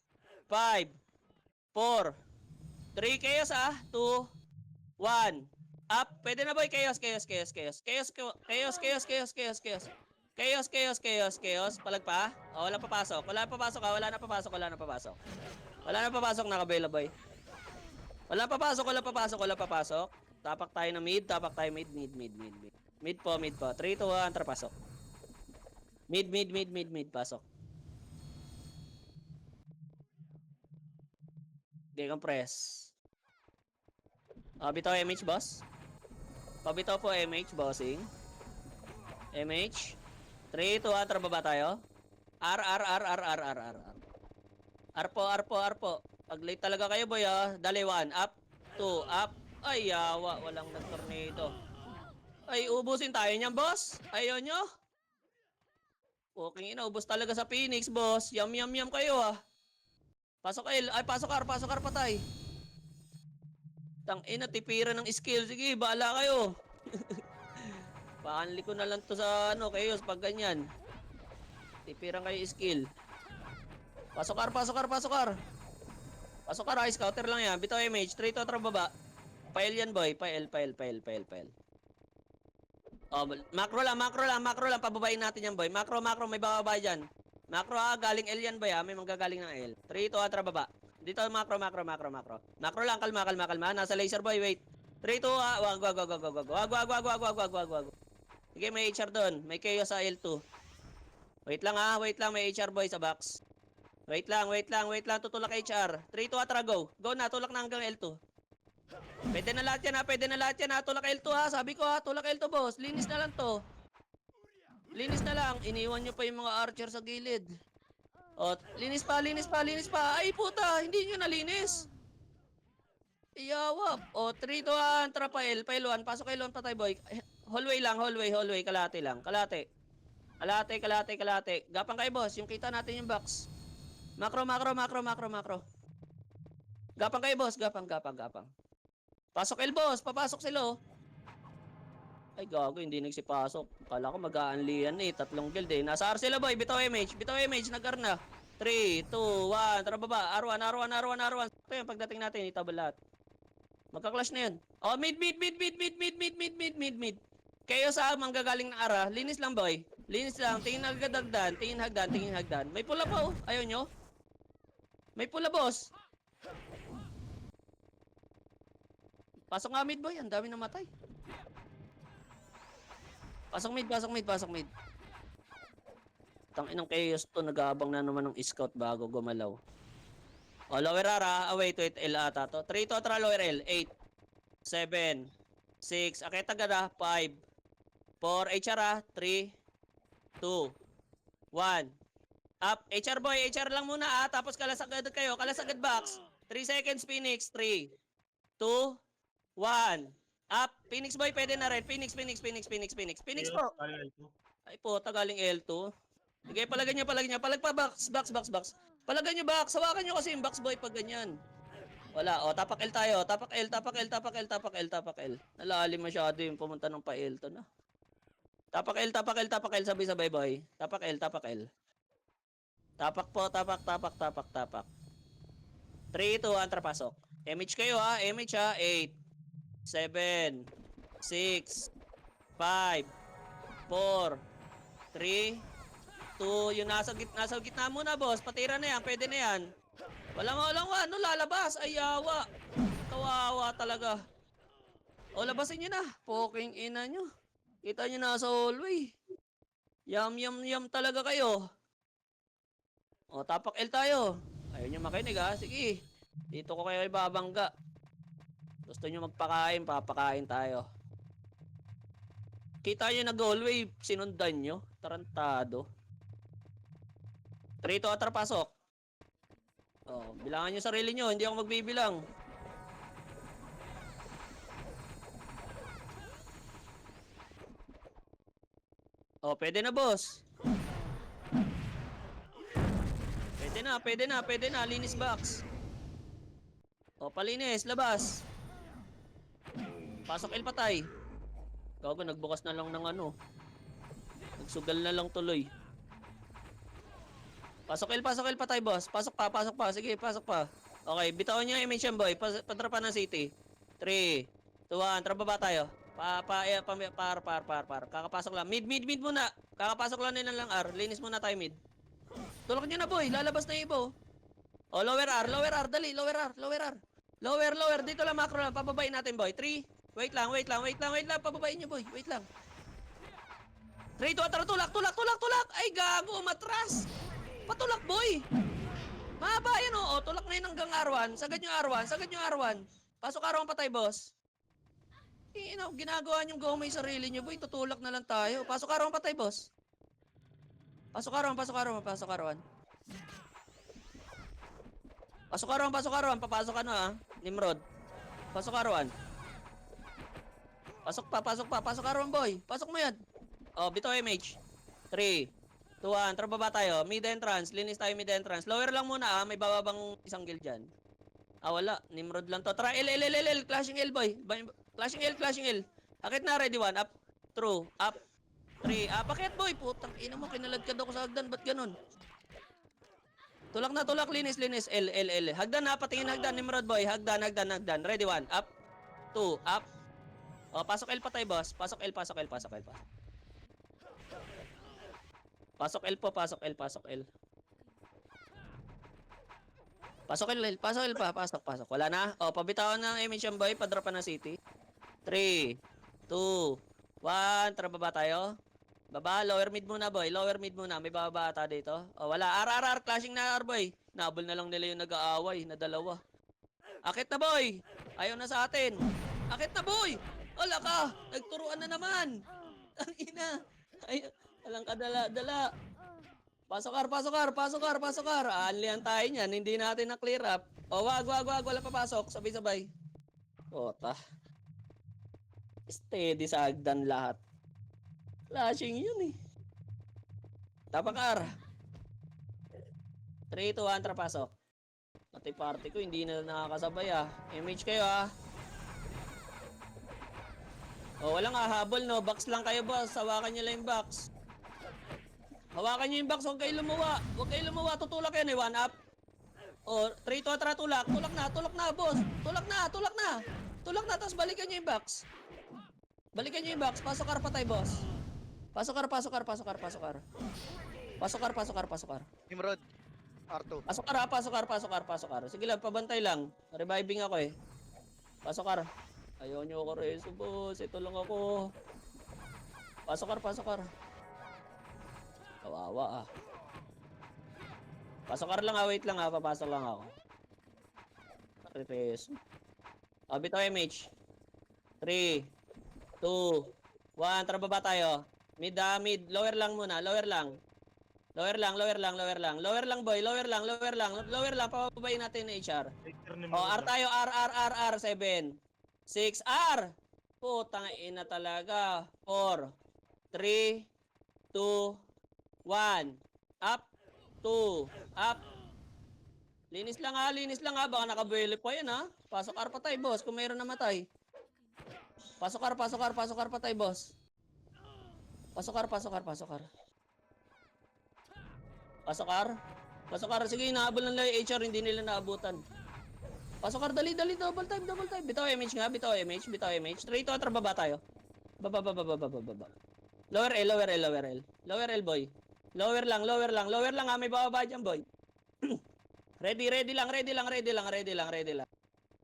5, 4, 3, chaos 2, 1. Up. Pwede na boy, chaos. Palag pa. Wala papasok. Wala na papasok, nakabela boy. Wala papasok. Tapak tayo na mid. Mid po. 3, 2, 1, tara pasok. Mid, pasok. Decompress. Bitaw MH, boss. Pabitaw po MH, bossing. MH. 3, 2, 1, tara baba tayo. R. R po. Pag late talaga kayo, boy, Dali 1, up. 2, up. Ay, yawa. Walang nag-tornado. Ay, ubusin tayo niyan, boss. Ayaw nyo. Okay, ubos talaga sa Phoenix, boss. Yum kayo, Pasok L. Ay, pasok R, patay. Tangina, tipiran ng skill. Sige, bahala kayo. Pakanli ko na lang to sa Chaos pag ganyan. Tipiran kayo skill. Pasok R. Ice counter lang yan. Bitaw MH. 3 to baba. Pile yan, boy. Pile. Macro lang. Pababain natin yan, boy. Macro. May bababa dyan. Macro galing L yan, boy, May manggagaling ng L. 3 to baba. Dito macro. Macro lang, kalma. Nasa laser, boy, wait. 3 to wag. Sige, may HR doon. May chaos sa L2. Wait lang, may HR, boy, sa box. Wait lang. Tutulak HR. 3 to go. Go na, tulak na hanggang L2. Pwede na lahat yan, Tulak L2, Sabi ko, tulak L2, boss. Linis na lang to. Iniwan nyo pa yung mga archer sa gilid. Linis pa. Ay, puta, hindi nyo nalinis. Iyawap. 3, 2, 1, tara pa L. Pile 1. Pasok kay Luan patay, boy. Hallway. Kalate lang. Kalate. Gapang kayo, boss. Yung kita natin yung box. Macro. Gapang kayo, boss. Gapang. Pasok L, boss. Papasok sila, Ay, gago. Hindi nagsipasok. Kala ko mag-aanlian 3 guild Nasa R sila, boy. Bitaw MH. Nag-R na. 3, 2, 1. Tara baba. R1. Ito yung pagdating natin. Itabal lahat. Magka-clash na yun. Mid. Kayo sa manggagaling ng ara. Linis lang, boy. Tingin hagdan. May pula pa, Ayaw nyo? May pula, boss. Pasok nga mid, boy. Ang dami namatay. Pasok mid. Tanginang chaos to. Nag-aabang na naman ng scout bago gumalaw. Lower ara. Wait. L ata to. 3 to lower L. 8, 7, 6. Akita gada. 5, 4. HR 3, 2, 1. Up. HR boy. HR lang muna Tapos kalasagad kayo. Kalasagad box. 3 seconds Phoenix. 3, 2, 1. Up. Phoenix boy, pwede na rin. Phoenix po. Ay po, tagaling L2. Sige, palagan nyo. Palag pa, box. Palagan nyo, box. Hawakan nyo kasi yung box boy pag ganyan. Wala. Tapak L tayo. Tapak L. Nalalim masyado yung pumunta ng pa L to na. Tapak L. Sabay, boy. Tapak L. Tapak po. 3, 2, 1, trapasok. MH kayo, MH, 8, 7, 6, 5, 4, 3, 2, yung nasa gitna muna, boss. Patira na yan, pwede na yan. Walang ano, lalabas. Ay, yawa. Kawawa talaga. O, labasin nyo na. Poking ina nyo. Kita nyo nasa hallway. Yum talaga kayo. O, tapak L tayo. Ayaw nyo makinig ha. Sige. Dito ko kayo ibabangga. Gusto nyo magpakain, papakain tayo. Kita nyo nag-hallway, sinundan nyo. Tarantado. 3 to atra pasok. Oh, bilangan nyo sarili nyo, hindi ako magbibilang. Oh, pwede na, boss. Pwede na. Linis box. Oh, palinis, labas. Pasok L patay. Gago, nagbukas na lang ng ano. Nagsugal na lang tuloy. Pasok L patay, boss. Pasok pa. Sige, pasok pa. Okay, bitawan nyo yung image yan, boy. Padra pa ng city. 3, 2, 1. Tara baba tayo. Kakapasok lang. Mid muna. Kakapasok lang nila lang R. Linis muna tayo mid. Tulak nyo na, boy. Lalabas na yung ibo. Oh, lower R. Dali, lower R. Lower. Dito lang, macro lang. Pababain natin, boy. 3. Wait lang. Pababain nyo, boy. Wait lang. 3, 2, tara, tulak. Ay, gago, matras. Patulak, boy. Mahaba yan, oh. Tulak na yun hanggang R1. Sagad nyo R1. Pasok R1 patay, boss. Ginagawa niyong gawin may sarili niyo, boy. Tutulak na lang tayo. Pasok R1 patay, boss. Pasok R1. Pasok R1. Papasok ano, ha. Nimrod. Pasok R1. Pasok pa. Pasok R1, boy. Pasok mo yan. Oh, bito MH. 3, 2, 1. Tara baba tayo. Mid entrance. Linis tayo mid entrance. Lower lang muna, ha. May bababang isang guild dyan. Ah, wala. Nimrod lang to. Tara, L. Clashing L, boy. Clashing L. Akit na, ready 1. Up. True. Up. 3. Pakit, boy. Putang ina mo. Kinalagkad ako sa hagdan. Ba't ganun? Tulak. Linis. L. Hagdan na. Patingin hagdan. Nimrod, boy. Hagdan. Ready 1. Up. 2. Up. Oh, pasok L patay, boss. Pasok L. Pasok L. Pasok L pa. Pasok. Wala na. Oh, pabitawan ng image yung boy. Padrop pa ng city. 3, 2, 1. Tara baba tayo. Baba. Lower mid muna, boy. May bababa ata dito. Oh, wala. R. Clashing na R, boy. Nabol na lang nila yung nag-aaway na dalawa. Akit na, boy. Ayaw na sa atin. Akit na, boy. Wala ka. Nagturuan na naman. Ang ina. Ay, walang kadala-dala. Pasok R. Anlihan tayo niyan. Hindi natin na-clear up. O, wag. Wala papasok. Sabay-sabay. Ota. Steady sa hagdan lahat. Flashing yun, eh. Tapak R. 3, 2, 1. Tara, pasok. Pati party ko, hindi na nakakasabay, ah. Image kayo, ah. O, walang habol, no. Box lang kayo, boss. Hawakan nyo lang yung box. Huwag kayo lumuwa. Tutulak yan, eh. 1 up. O, 3 to, tara, tulak. Tulak na, boss. Tulak na, tapos balikan nyo yung box. Pasok R patay, boss. Pasok R. Nimrod. R2. Pasok R. Sige lang, pabantay lang. Reviving ako, eh. Pasok R. Ayaw nyo ako, Rezo, boss. Ito lang ako. Pasok R. Kawawa, ah. Pasok R lang, ah. Wait lang, ah. Papasok lang ako. Rezo. Bitaw MH. 3, 2, 1. Tara baba tayo. Mid. Lower lang muna. Lower lang, boy. Lower lang. Papabayin natin na HR. Oh, R tayo. R. 7, 6, R. Putang ina talaga. 4, 3, 2, 1. Up. 2. Up. Linis lang, ha. Baka nakabuelo pa yan, ha. Pasok R patay, boss. Kung mayroon namatay. Pasok R patay, boss. Pasok R. Sige, inaabol ng layo HR, hindi nila naabutan. Pasok R, dali, double time. Bitaw MH nga. 3 to, tara baba tayo. Baba. Lower L, boy. Lower lang, lower lang. Lower lang ha, may bababa dyan, boy. Ready, ready lang, ready lang, ready lang, ready lang, ready lang.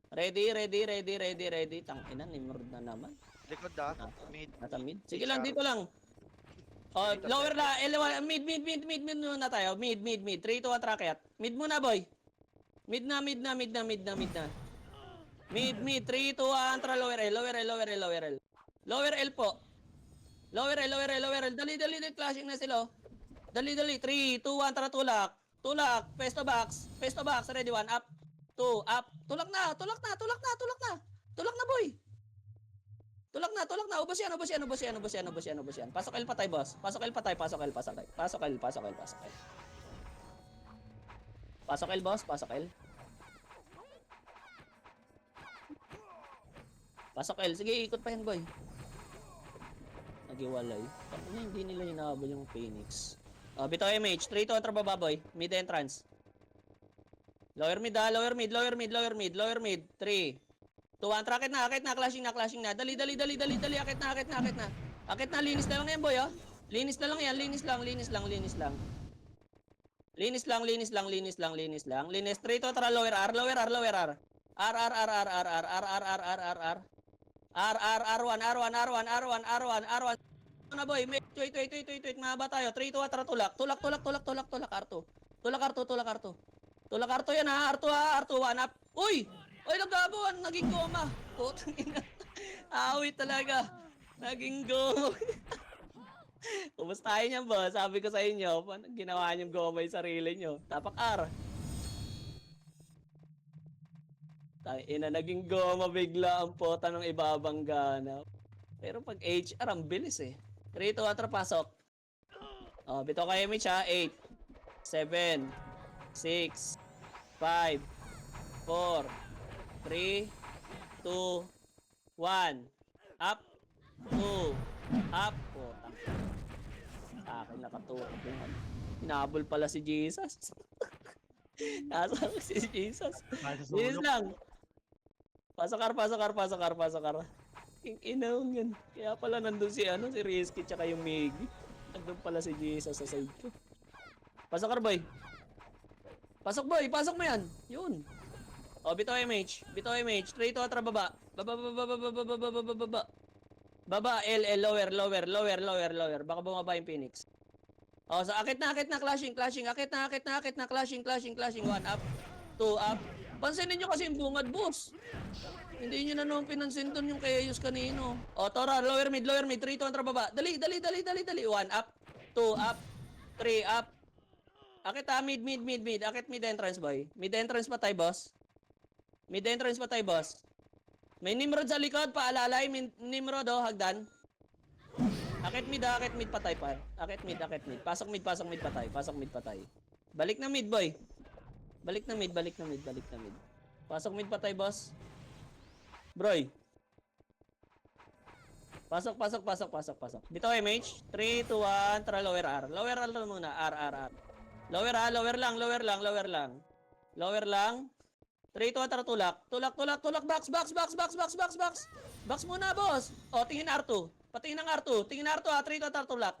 Ready, ready, ready, ready, ready. Tangina, Nimrod na naman. Likod ah. Nasa, Mid. nasa mid. Sige HR. lang, dito lang. Oh, Dito, lower sir. la, L1, mid muna tayo. Mid, mid, mid. 3, 2, 1, racket. Mid muna, boy. Mid na, mid na, mid na, mid na, mid na. Mid, 3, 2, 1, tra lower L, lower L, lower L, lower L. Lower L po. Lower L, lower L, lower L. Dali, dali, dali, clashing na sila. Oh. Dali, dali. 3, 2, 1, tra tulak. Tulak. Pesto box. Pesto box. Ready, 1, up. 2, up. Tulak na, tulak na, tulak na, tulak na. Tulak na, boy. Tulak na, tulak na. Ubos yan, ubos yan, ubos yan, ubos yan, ubos yan, ubos yan. Pasok L patay, boss. Pasok L patay, pasok L, pasok L. Pasok L, pasok L, pasok L. Pasok L, boss. Pasok L. Pasok L. Sige, ikot pa yan, boy. Nagiwalay. Tapos na hindi nila hinahabol yung Phoenix. Bitaw MH. 3 to attra baba, boy. Mid entrance. Lower mid, lower mid, lower mid, lower mid, lower mid. 3, 2, 1. Akit na, clashing na, clashing na. Dali, dali, dali, dali, dali. Akit na, akit na, akit na. Akit na, linis na lang yan, boy, oh. Linis na lang yan, linis lang, linis lang, linis lang. Linis lang, linis lang, linis lang, linis lang. Linis. 3 to attra lower R, lower R, lower R. R, R, R, R, R, R, R, R, R, R, R, R. R1, R1, R1, R1, R1, R1. Na boy, wait. Mahaba tayo. 3, 2, atara tulak. Tulak, R2. Tulak, R2. Tulak, R2 yan ha. R2 ha, R2, 1 up. Uy! Uy, nagabo, naging goma. Putang ina. Awit talaga. Naging goma. Kumustahin niyan, boss? Sabi ko sa inyo, paano ginawa niyong goma yung sarili niyo? Tapak R. Ina, naging goma bigla ang pota ng ibabang gana. Pero pag HR, ang bilis eh. 3, 2, atara, pasok. Bito kayo, Mitch ha. 8, 7, 6, 5, 4, 3, 2, 1. Up, 2, up. Putang. Sa akin nakatutok yung ano. Hinabol pala si Jesus. Nasa si Jesus. Bilis lang. Pasok R. King inaong yan. Kaya pala nandun si Risky tsaka yung Miggy. Nandun pala si Jesus sa side ko. Pasok R, boy. Pasok, boy. Pasok mo yan. Yun. Bito MH. 3 to attra baba. Baba. L, lower. Baka bumaba yung Phoenix. Akit na, clashing. Akit na, clashing. 1 up. 2 up. Pansinin nyo kasi yung bungad, boss. Hindi nyo na naman pinansin doon yung kay Ayus kanino. Tora, lower mid, 3 to attra baba. Dali. 1 up, 2 up, 3 up. Akit ha, mid. Akit mid entrance, boy. Mid entrance pa tayo, boss. May Nimrod sa likod, paalalay. Nimrod, hagdan. Akit mid patay pa. Akit mid. Pasok mid patay. Balik na mid, boy. Balik na mid. Pasok mid patay, boss. Broy. Pasok. Dito MH. 3, 2, 1. Tara lower R. Lower R muna. R. Lower lang. 3, 2, 1. Tara tulak. Box. Box muna, boss. Tingin R2. Patingin ng R2. Tingin R2 ha. 3, 2, 1. Tara tulak.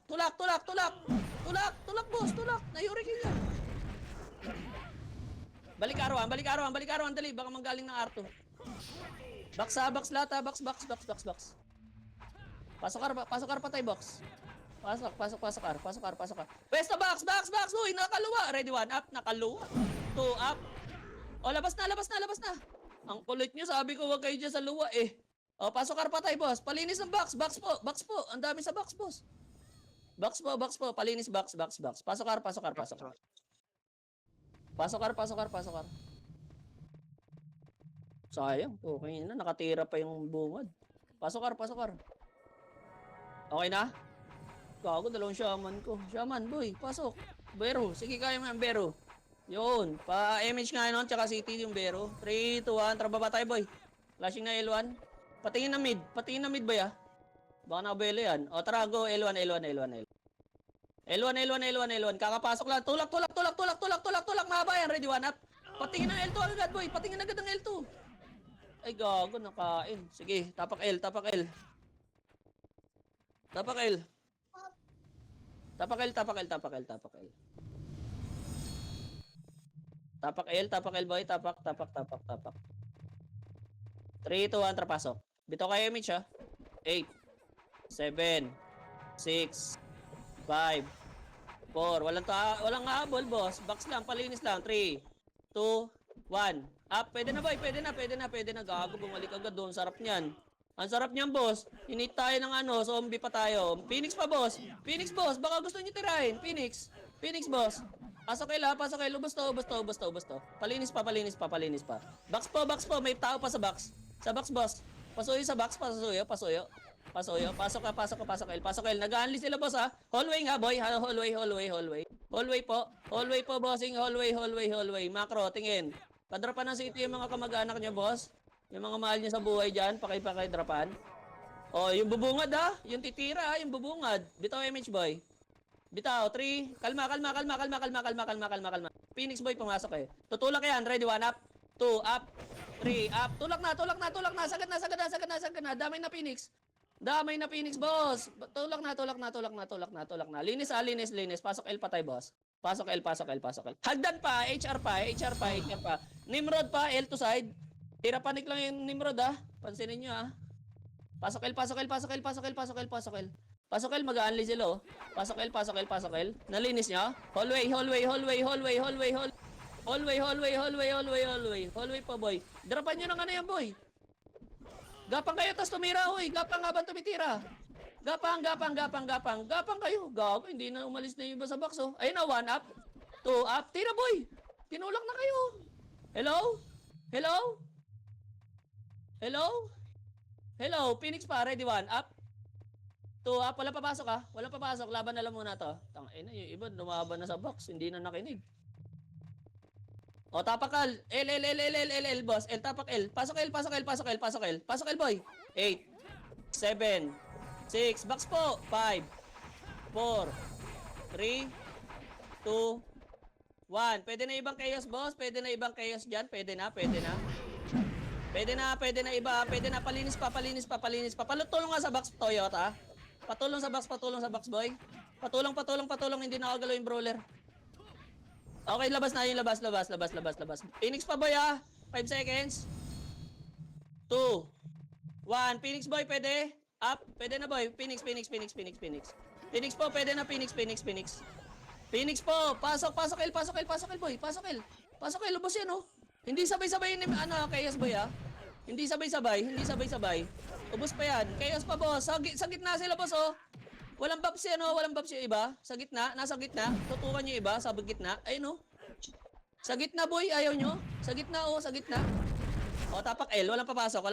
Tulak, boss. Tulak. Nayurikin niya. Balik R1. Dali. Baka manggaling ng R2. Box lahat ha. Box. Pasok R patay, box. Pasok R. Pwesto box. Uy, nakaluwa. Ready, 1 up. Nakaluwa. 2 up. Labas na. Ang kulit nyo, sabi ko wag kayo dyan sa luwa eh. Pasok R patay, boss. Palinis ng box. Box po. Ang dami sa box, boss. Box po. Palinis box. Pasok R. Pasok R. Sayang. Okay na. Nakatira pa yung bungad. Pasok R. Okay na? Gago, dalawang shaman ko. Shaman, boy. Pasok. Bero. Sige, kaya mo yan, Bero. Yun. Pa-image nga nun. Tsaka city yung Bero. 3, 2, 1. Trababa tayo, boy. Flashing na L1. Patingin na mid, boy, ah. Baka nakabelo yan. Tara, go. L1. Kakapasok lang. Tulak. Mahaba yan. Ready, 1 up. Patingin ng L2 agad, boy. Patingin agad ng L2. Ay, gago. Nakain. Sige. Tapak L. Tapak L, tapak L, tapak L, tapak L. Tapak L boy, tapak. 3, 2, 1, trapasok. Bito kayo, Mitch, ha? 8, 7, 6, 5, 4. Walang habol, boss. Box lang, palinis lang. 3, 2, 1. Up, pwede na, boy. Pwede na. Gago, bumalik agad doon. Sarap niyan. Ang sarap niyan, boss. Init tayo ng zombie pa tayo. Phoenix pa, boss. Phoenix, boss. Baka gusto niyo tirahin. Phoenix, boss. Pasok kayo, pasok kayo. Ubos to. Palinis pa. Box po. May tao pa sa box. Sa box, boss. Pasuyo sa box, pasuyo. Pasok ka. Nag-unleash sila, boss, ha. Hallway nga, boy. Hallway. Hallway po, bossing. Hallway. Macro, tingin. Padrapan ng city yung mga kamag-anak niyo, boss. Yung mga mahal niyo sa buhay dyan, pakay-drapan. Oh, yung bubungad, ha. Yung titira, ha. Yung bubungad. Bitaw, MH, boy. Bitaw, 3. Kalma. Phoenix, boy, pumasok eh. Tutulak yan. Ready, 1 up. 2 up. 3 up. Tulak na. Sagad na. Damay na, Phoenix, boss. Tulak na. Linis. Pasok L patay, boss. Pasok L. Hagdan pa, HR pa. Nimrod pa, L to side. Tira panik lang yung Nimrod, ha. Pansinin nyo, ha. Pasok L. Pasok L, mag-unleash sila, oh. Pasok L. Nalinis nyo? Hallway. Hallway pa, boy. Drapan nyo ng ano yan, boy. Gapang kayo, tas tumira, hoy. Gapang habang tumitira. Gapang kayo. Gago, hindi na umalis na yung iba sa box, oh. Ayun na, 1 up. 2 up. Tira, boy. Tinulak na kayo. Hello? Phoenix pa, ready, 1 up. 2 up. Walang papasok, ha. Laban na lang muna to. Tangina, yung iba, lumaban na sa box. Hindi na nakinig. O, tapak L. L, boss. L, tapak L. Pasok L, boy. 8, 7, 6. Box po. 5, 4, 3, 2, 1. Pwede na ibang chaos, boss. Pwede na ibang chaos dyan. Pwede na iba. Pwede na. Palinis pa. Patulong nga sa box, Toyota. Patulong sa box, boy. Patulong. Hindi nakagalaw yung brawler. Okay, labas na yung labas. Phoenix pa, boy, ha. 5 seconds. 2, 1. Phoenix, boy, pwede. Up. Pwede na, boy. Phoenix. Phoenix po, pwede na. Phoenix. Phoenix po. Pasok L, boy. Pasok L. Lubos yan, oh. Hindi sabay-sabay yung chaos, boy, ha. Hindi sabay-sabay. Ubos pa yan. Chaos pa, boss. Sa gitna sila, boss, oh. Walang buffs yan, oh. Walang buffs yung iba. Sa gitna. Nasa gitna. Tutukan nyo iba. Sa gitna. Ayun, oh. Sa gitna, boy. Ayaw nyo. Sa gitna, oh. Sa gitna. O, tapak L. Walang papasok.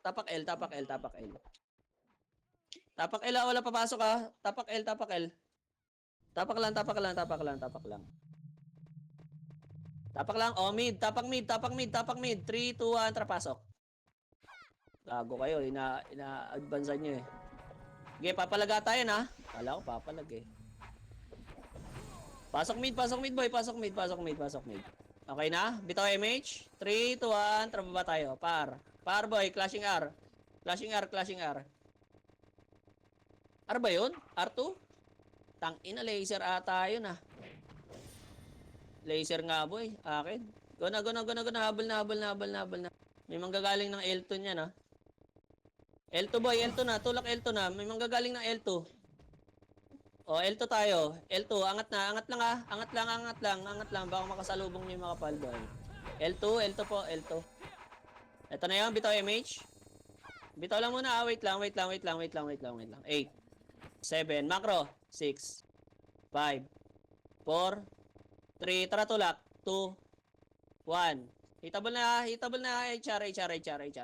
Tapak L. Tapak L, walang papasok, ha. Tapak L. Tapak lang. Oh, mid. Tapak mid. 3, 2, 1. Trapasok. Gago kayo. Ina-advance nyo, eh. Okay, papalaga tayo, na. Kala ko papalag, eh. Pasok mid, boy. Pasok mid. Okay na? Bitaw MH. 3, 2, 1. Trababa tayo. Par, boy. Clashing R. R ba yun? R2? Tangina, laser ata yun, ah. Laser nga, boy. Akin. Go na. Habol na. May manggagaling ng L2 niyan, ah. L2, boy. L2 na. Tulak L2 na. May manggagaling ng L2. O, L2 tayo. L2. Angat lang, ah. Angat lang. Baka makasalubong niyo yung mga palboy. L2 po. L2. Ito na yun. Bitaw MH. Bitaw lang muna, ah. Wait lang. 8, 7. Macro. 6, 5, 4, 3. Tara, tulak. 2, 1. Hitable na, HR.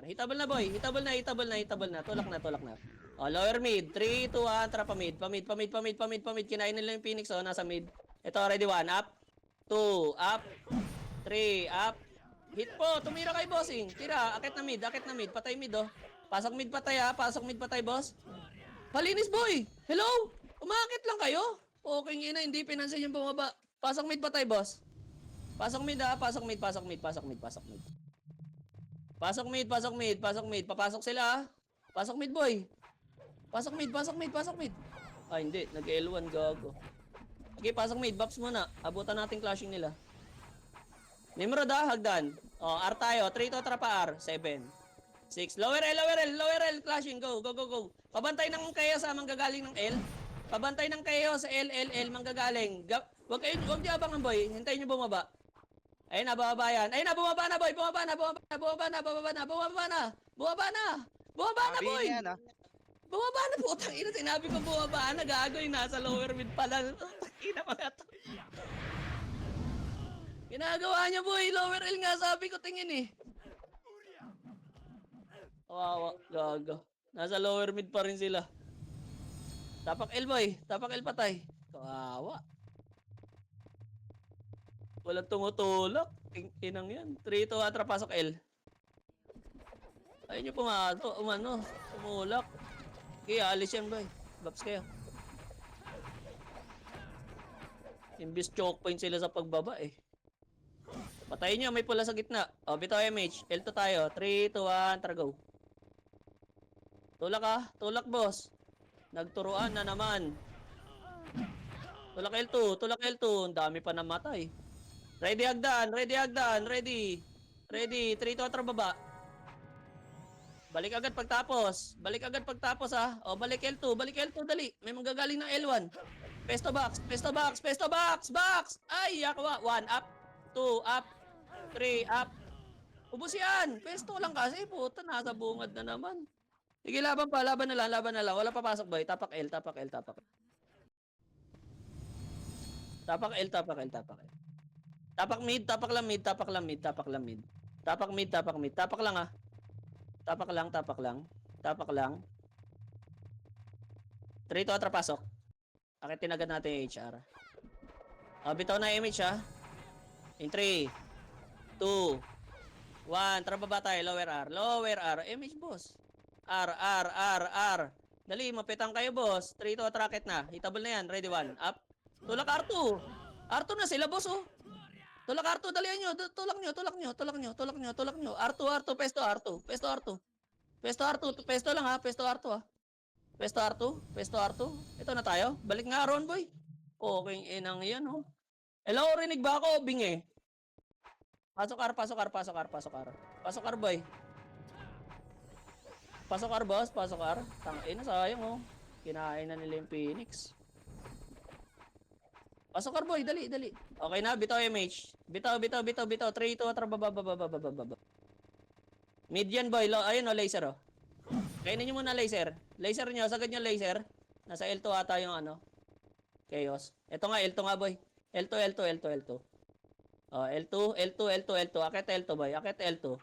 Hitable na, boy. Hitable na. Tulak na. O, lower mid. 3, 2, 1. Tara, pamid. Kinain nila yung Phoenix, oh. Nasa mid. Ito, ready, 1. Up. 2, up. 3, up. Hit po. Tumira kay bossing. Tira. Akit na mid. Patay mid, oh. Pasok mid patay, boss. Palinis, boy. Hello? Umakit lang kayo. Okay, ina. Hindi pinansin yung bumaba. Pasok mid patay, boss. Pasok mid. Papasok sila, ah. Pasok mid, boy. Pasok mid. Ah, hindi. Nag-L1, gago. Sige, pasok mid. Buffs muna. Abutan natin clashing nila. Nimrod hagdan. Oh, R tayo. 3 to trapa R. 7. 6. Lower L, lower L, lower L. Clashing. Go, go, go, go. Pabantay ng kayo sa manggagaling ng L. Pabantay ng kayo sa L, L, L. Manggagaling. Huwag niyo abangan, boy. Hintayin niyo bumaba. Ayun na, bababa yan. Ayun na, bumaba na, boy. Bumaba na, bumaba na, bumaba na, bumaba na, bumaba na. Bumaba na. Bumaba na, boy. Sabihin yan, ha? Bumaba na, putang ina. Sinabi ko bumaba na. Gago yung nasa lower mid pala. Putang ina mga to. Ginagawa niya, boy. Lower L nga, sabi ko, tingin eh. Kawawa, gago. Nasa lower mid pa rin sila. Tapak L, boy. Tapak L patay. Kawawa. Walang tumutulak. Inang yan. 3 to atra, pasok L. Ayun nyo pumato. Umano. Tumulak. Okay, alis yan, boy. Baps kayo. Imbis choke point sila sa pagbaba eh. Patayin nyo, may pula sa gitna. O, bitaw MH. L2 tayo. 3, 2, 1, tara go. Tulak ah. Tulak, boss. Nagturuan na naman. Tulak L2. Tulak L2. Ang dami pa namatay. Ready hagdan. Ready hagdan. Ready. Ready. 3, 2, tara baba. Balik agad pagtapos. Balik agad pagtapos ha. O, balik L2. Balik L2. Dali. May manggagaling ng L1. Pesto box. Pesto box. Pesto box. Box. Ay, yakwa. 1 up. 2 up. 3 up. Ubus yan. Pesto lang kasi. Puta, nasa bungad na naman. Sige, laban pa. Laban na lang. Laban na lang. Wala papasok, boy. Tapak L. Tapak L. Tapak L. Tapak L. Tapak L. Tapak L. Tapak mid. Tapak lang mid. Tapak lang mid. Tapak lang mid. Tapak mid. Tapak mid. Tapak lang ah. Tapak lang. Tapak lang. Tapak lang. 3 to atra pasok. Akitin agad natin yung HR. Bitaw na image ha. In 3, 2, 1. Tara baba tayo. Lower R. Lower R. Image boss. R, R, R, R. Dali, mapitang kayo boss. 3 to atrakit na. Hitable na yan. Ready 1. Up. Tulak R2. R2 na sila boss oh. Tulak R2. Dalihan nyo. Tulak nyo. Tulak nyo. Tulak nyo. Tulak nyo. Tulak nyo. R2, R2. Pesto R2. Pesto R2. Pesto R2. Pesto lang ha. Pesto R2 ha. Pesto R2. Pesto R2. Ito na tayo. Balik nga Ron boy. Okay, inang yan oh. Hello, rinig ba ako? Bingi. Pasok R, pasok R, pasok R, pasok R. Pasok R, boy. Pasok R, boss. Pasok R. Tangina, sayang, oh. Kinain na nila yung Phoenix. Pasok R, boy. Dali, dali. Okay na, bitaw MH. Bitaw, bitaw, bitaw, bitaw. 3, 2, atra, baba, baba, baba, baba. Mid yan, boy. Ayun, oh, laser, oh. Kainin nyo muna laser. Laser nyo, sagad nyo laser. Nasa L2 ata yung ano. Chaos. Ito nga, L2 nga, boy. L2, L2, L2, L2. Oh, L2, L2, L2, L2. Akit L2, boy. Akit L2.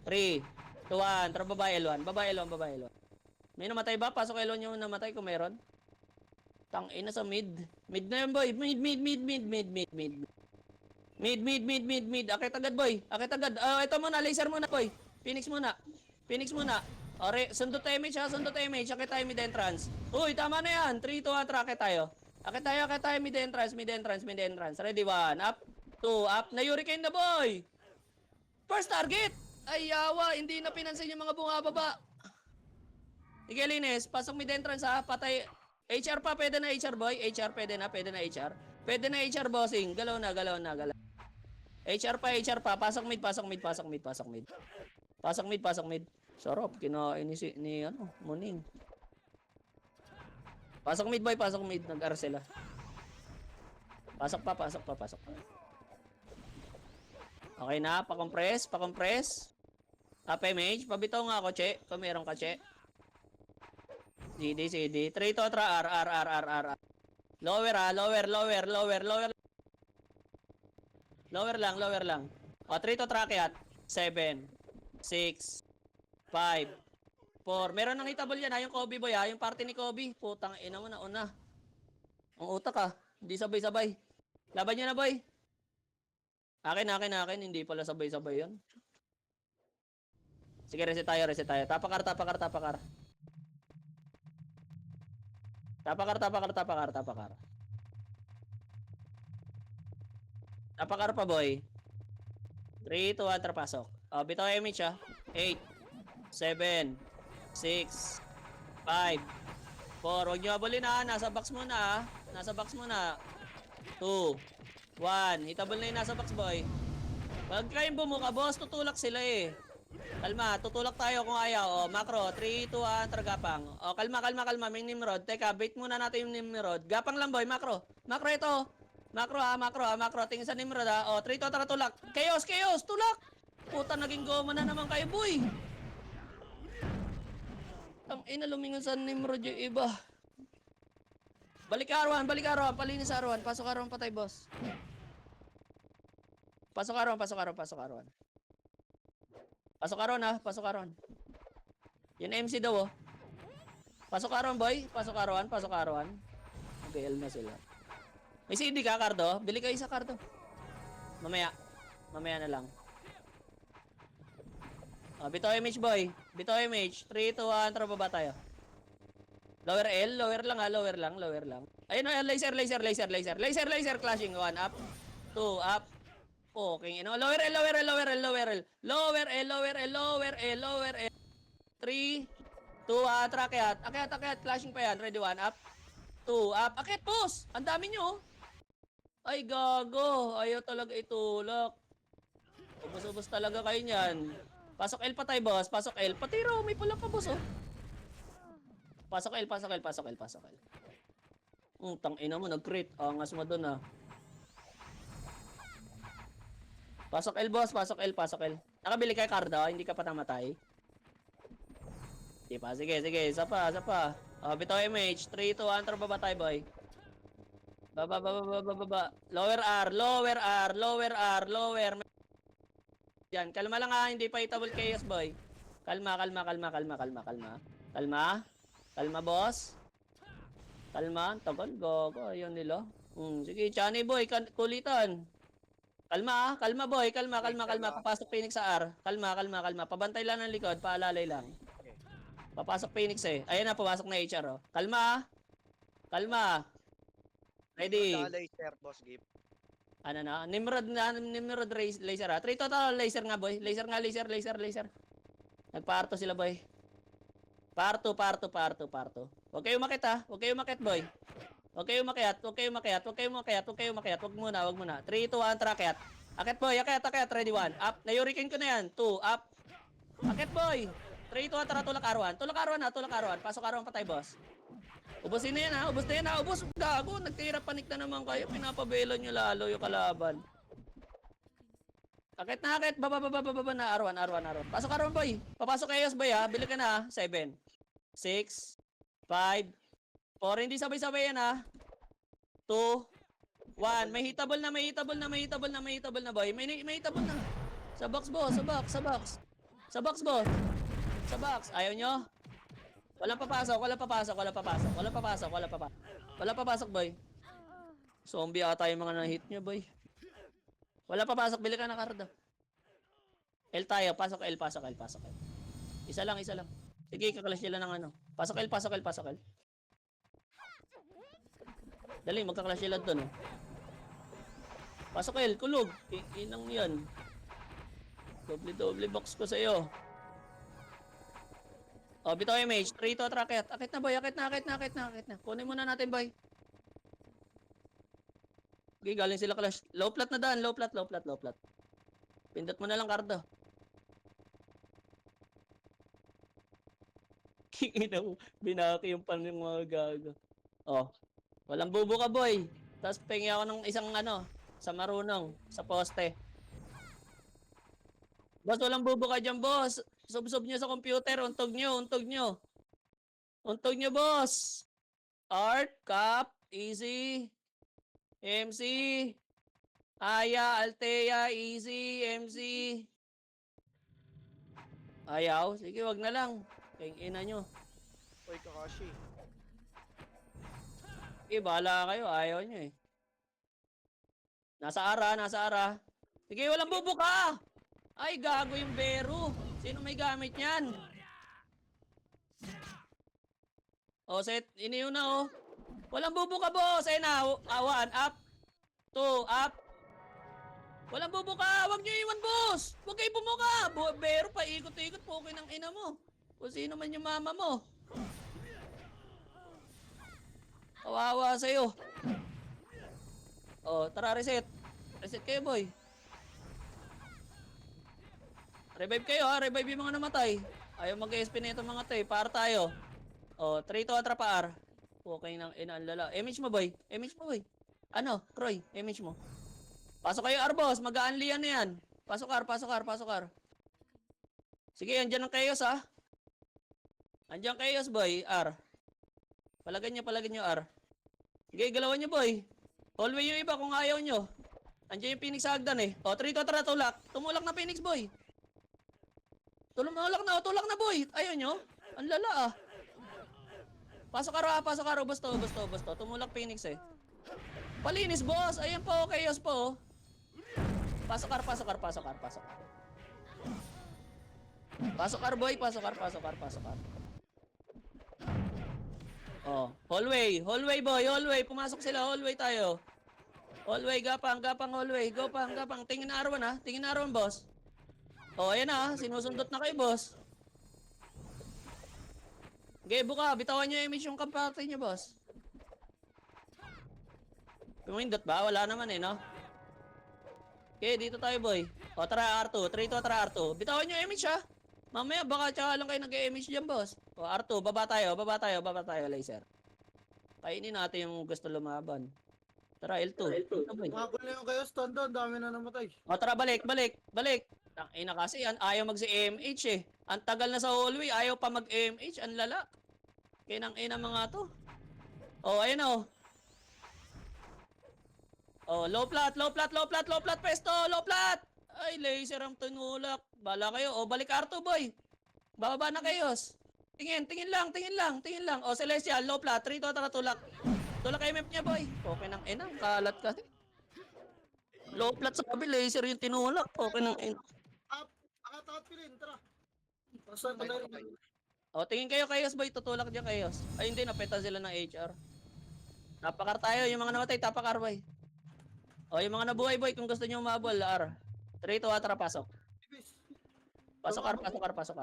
3, 2, 1. Tara baba L1. Baba L1, baba L1. May namatay ba? Pasok L1 yung namatay kung meron. Tangina sa mid. Mid na yun, boy. Mid, mid, mid, mid, mid, mid, mid. Mid, mid, mid, mid, mid. Akit agad, boy. Akit agad. Ito muna, laser muna, boy. Phoenix muna. Phoenix muna. Ore, sundot image ha, sundot image. Akit tayo mid entrance. Uy, tama na yan. 3, 2, 1, akit tayo. Akit tayo, mid entrance, mid entrance, mid entrance. Ready, 1, up, 2, up. Na-hurricane na, boy. First target. Ay, yawa. Hindi na pinansin yung mga bungababa. Sige, linis. Pasok mid entrance, ha. Patay. HR pa, pwede na HR, boy. HR, pwede na HR. Pwede na HR, bossing. Galaw na, galaw na, galaw. HR pa. Pasok mid, pasok mid, pasok mid, pasok mid. Pasok mid, pasok mid. Sarap. Kinain ni ano, Muning. Pasok mid, boy. Pasok mid. Nag-R sila. Pasok pa. Okay na. Pa-compress. Up image. Pabitaw nga ako, che. Kung meron ka, che. CD. 3 to atra. R. Lower ha. Lower. Lower lang. O, 3 to track 7, 6, 5, 4. Meron nang hitable yan ha. Yung Kobe boy ha. Yung party ni Kobe. Putang ina mo na una. Ang utak ha. Hindi sabay-sabay. Laban nyo na boy. Akin. Hindi pala sabay-sabay yan. Sige, reset tayo. Tapakar. Tapakar. Tapakar pa boy. 3, 2, 1, pasok. Bitaw image ha. 8, 7, 6, 5, 4, 4, huwag nyo abulin ha. Nasa box muna ha. Nasa box muna. 2, 1. Hitabol na yung nasa box, boy. Pag kayong bumuka, boss, tutulak sila eh. Kalma, tutulak tayo kung ayaw. O, macro, 3, 2, 1, tragapang. O, kalma. May Nimrod. Teka, bait muna natin yung Nimrod. Gapang lang, boy, macro. Macro ito. Macro. Tingin sa Nimrod ha. O, 3, 2, tara, tulak. Chaos, tulak. Puta, naging goma na naman kayo, boy. Ang ina, lumingon sa Nimrod yung iba. Balik Arwan. Palinis Arwan. Pasok Arwan, patay, boss. Pasok Arwan. Pasok Arwan. Yun MC daw, oh. Pasok Arwan, boy. Pasok Arwan. BL na sila. May CD ka, Cardo? Bili kayo sa Cardo. Mamaya na lang. Oh, bitaw image, boy. 3, 2, 1, tara baba tayo. Lower L, lower lang. Ayun, laser. Clashing. 1, up. 2, up. Okay, lower L. 3, 2, tara, akyat. Clashing pa yan. Ready, 1, up. 2, up. Akyat, boss. Ang dami nyo. Ay, gago. Ayaw talaga itulak. Ubus talaga kayo niyan. Pasok L patay, boss. Pasok L. Pati raw, may pala pa, boss, oh. Pasok L. Tangina mo, nag-crit. Angas mo dun, ah. Pasok L, boss. Pasok L. Nakabili kay Cardo, hindi ka pa namatay. Di pa, sige. Isa pa. Bitaw MH. 3, 2, 1, tara baba tayo, boy. Baba. Lower R. Yan, kalma lang ha, hindi pa itable chaos, boy. Kalma, boss. Kalma, tagal, gogo, ayun nila. Sige, Chani, boy, kulitan. Kalma, boy, kalma. Papasok Phoenix sa R. Kalma. Pabantay lang ng likod, paalalay lang. Papasok Phoenix eh. Ayan na, papasok na HR, oh. Kalma. Ready. Laser, boss, Gip. Ano na? Nimrod laser ha. 3 total laser nga, boy. Laser. Nagparto sila, boy. Parto. Huwag kayo umakit ha. Huwag kayo umakit, boy. Huwag kayo umakyat. Huwag muna. 3, 2, 1, tara, akyat. Akyat, boy. Akyat. Ready, 1. Up. Nayurikin ko na yan. 2, up. Akyat, boy. 3, 2, 1, tara, tulak Arwan. Pasok Arwan, patay, boss. Ubusin na yan ha. Ubus. Gago. Nagtira panik na naman kayo. Pinapabelo nyo lalo yung kalaban. Akit. Baba na. Arwan. Pasok Arwan, boy. Papasok Chaos, boy ha. Bili ka na ha. 7, 6, 5, 4. Hindi sabay-sabay yan ha. 2, 1. May hitable na, boy. May hitable na. Sa box, boss. Ayaw nyo? Walang papasok, boy. Zombie ata yung mga na-hit nyo, boy. Wala papasok, bili ka na Cardo. L tayo, pasok L. Isa lang. Sige, kakalash nila ng ano. Pasok L. Dali, magkakalash nila doon, oh. Pasok L, kulog. Inang yan. Doble box ko sa'yo. Oh, bitaw image. 3, 2, tara, akyat. Akyat na, boy. Akyat na. Kunin muna natin, boy. Okay, galing sila clash. Low plat na daan. Low plat. Pindot mo na lang, Cardo. Kikita mo. Binaki yung pan ng mga gago. Oh. Walang bubo ka, boy. Tapos pengi ako ng isang sa marunong. Sa poste. Boss, walang bubo ka dyan, boss. Sub nyo sa computer, untog nyo, boss. Art, Cap, Easy, MC, Aya, Altea, Easy, MC. Ayaw? Sige, wag na lang. Kaya ina nyo. Uy, Kakashi. Sige, bahala kayo. Ayaw nyo eh. Nasa ara. Sige, walang bubo ka! Ay, gago yung Bero. Sino may gamit niyan? O, set. Iniyo na, oh. Walang bubo ka, boss. Ayun na. 1, up. 2, up. Walang bubo ka. Huwag niyo iwan, boss. Huwag kayo bumuka. Bero pa, ikot-ikot po kayo ng ina mo. Kung sino man yung mama mo. wala sa'yo. Oh, tara, reset. Reset kayo, boy. Revive kayo, ha. Revive yung mga namatay. Ayaw mag-SP na itong mga to, eh. Para tayo. Oh, 3 to atrapar. Okay nang inaalala. Image mo, boy. Image mo, boy. Ano, Troy, image mo. Pasok kayo, Arbos. Mag-aanlian na yan. Pasok, Ar, pasok, Ar, pasok, Ar. Sige, andyan ang chaos, ha. Andyan chaos, boy. R. Palagyan nyo, R. Sige, galawan nyo, boy. Hallway yung iba kung ayaw nyo. Andiyan yung Phoenix sa hagdan, eh. O, 3 to tara, tulak. Tumulak na Phoenix, boy. Tulak na, boy. Ayaw nyo? Ang lala, ah. Pasok ka, pasok ka. Ubos to. Tumulak Phoenix, eh. Palinis, boss. Ayan po, chaos po. Pasok ka, pasok ka. Pasok ka, boy. Pasok ka. Oh, hallway, boy, hallway. Pumasok sila, hallway tayo. Hallway, gapang, hallway. Gapang. Tingin na Arwan, ha. Tingin na Arwan, boss. Oh, ayan na, sinusundot na kayo, boss. Okay, buka. Bitawan nyo yung image yung kampate nyo, boss. Pumindot ba? Wala naman, eh, no? Okay, dito tayo, boy. O, tara, R2. 3 to, tara, R2. Bitawan nyo yung image, ha. Mamaya, baka tsaka lang kayo nag-image dyan, boss. O, R2, baba tayo, laser. Kainin natin yung gusto lumaban. Tara, L2. Makakul na yung kayo, stand down. Dami na namatay. O, tara, balik. Tangina kasi, ayaw mag-MH, eh. Ang tagal na sa hallway, ayaw pa mag-MH. Ang lala. Kinang-ina mga to. O, ayun, o. Oh, low plat, pesto, low plat. Ay, laser ang tinulak. Bala kayo. Oh, balik R2, boy. Bababa na kayo. Tingin lang. Oh, Celestial, low plat. 3 to, tara, tulak. Tulak kayo map niya, boy. Okay nang ina, kalat kasi. Low plat sa kabi, laser yung tinulak. Okay nang ina. Akatakot pilin, tara. Basta Okay, tayo. okay. Oh, tingin kayo, Chaos, boy. Tutulak dyan, Chaos. Ay, hindi, napetan sila ng HR. Tapakar tayo, yung mga namatay, tapakar, boy. Oh, yung mga nabuhay, boy, kung gusto nyo umabol, R. 3 to, tara, pasok. Pasok, R. Pasok,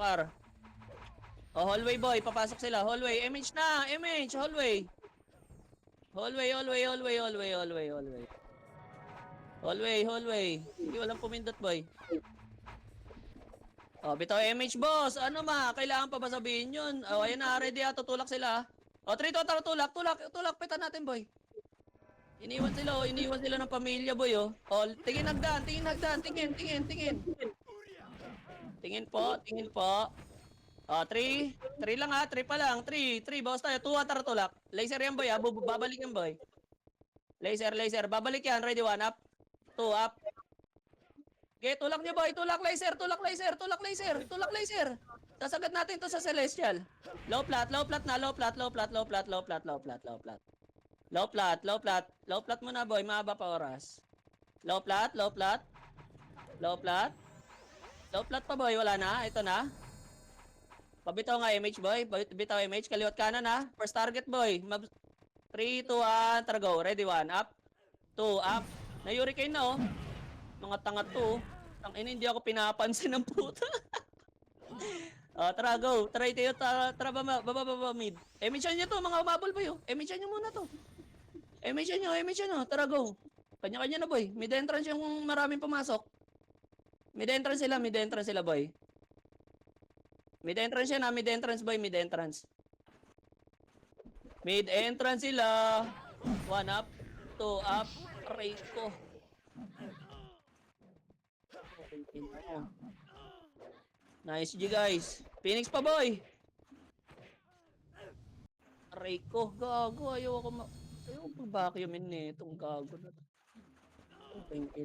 R. Oh, hallway, boy, papasok sila. Hallway, image na, hallway. Hallway. Hindi, walang pumindot, boy. Oh, bitaw image, boss. Ano ma? Kailangan pa ba sabihin yun? Oh, ayan na, ready ha. Tutulak sila. Oh, 3 to, tara, tulak. Pitan natin, boy. Iniwan sila ng pamilya, boy, oh. Oh, tingin hagdan. Tingin. Tingin po. Oh, 3 lang ha, 3 pa lang. 3, bawas tayo. 2, tara, tulak. Laser yan, boy, ha. Babalik yan, boy. Laser. Babalik yan. Ready, 1 up. 2 up. Okay, tulak niyo, boy. Tulak laser. Sasagad natin to sa Celestial. Low plat na. Low plat muna, boy. Mahaba pa oras. Low plat pa, boy. Wala na. Ito na. Pabitaw nga image, boy. Bitaw image. Kaliwat kanan, ha. First target, boy. 3, 2, 1. Tara, go. Ready, 1. Up. 2, up. Na-hurricane na, oh. Mga tanga to. Tangina, hindi ako pinapansin ng puta. Tara, go. Tara, baba, mid. Emission nyo to, mga umabol, boy, oh. Emission nyo muna to. Emission nyo. Tara, go. Kanya-kanya na, boy. Mid entrance yung maraming pumasok. Mid entrance sila, boy. Mid entrance, boy. Mid entrance sila. 1 up. 2 up. Aray ko. Nice G, guys. Phoenix pa, boy. Aray ko. Gago. Ayaw ako pag-vacuumin nitong gago na to. Okay, ko.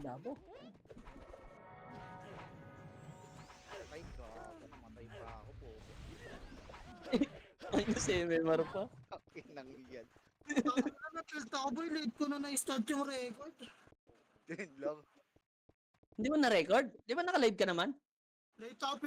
Ay, gago. Namatay pa ako po. Ay, kasi memar pa. Akin yan. Natilt ako, boy. Late ko na na-start yung record. Yun lang. Hindi mo na-record? Di ba naka-live ka naman? Late ako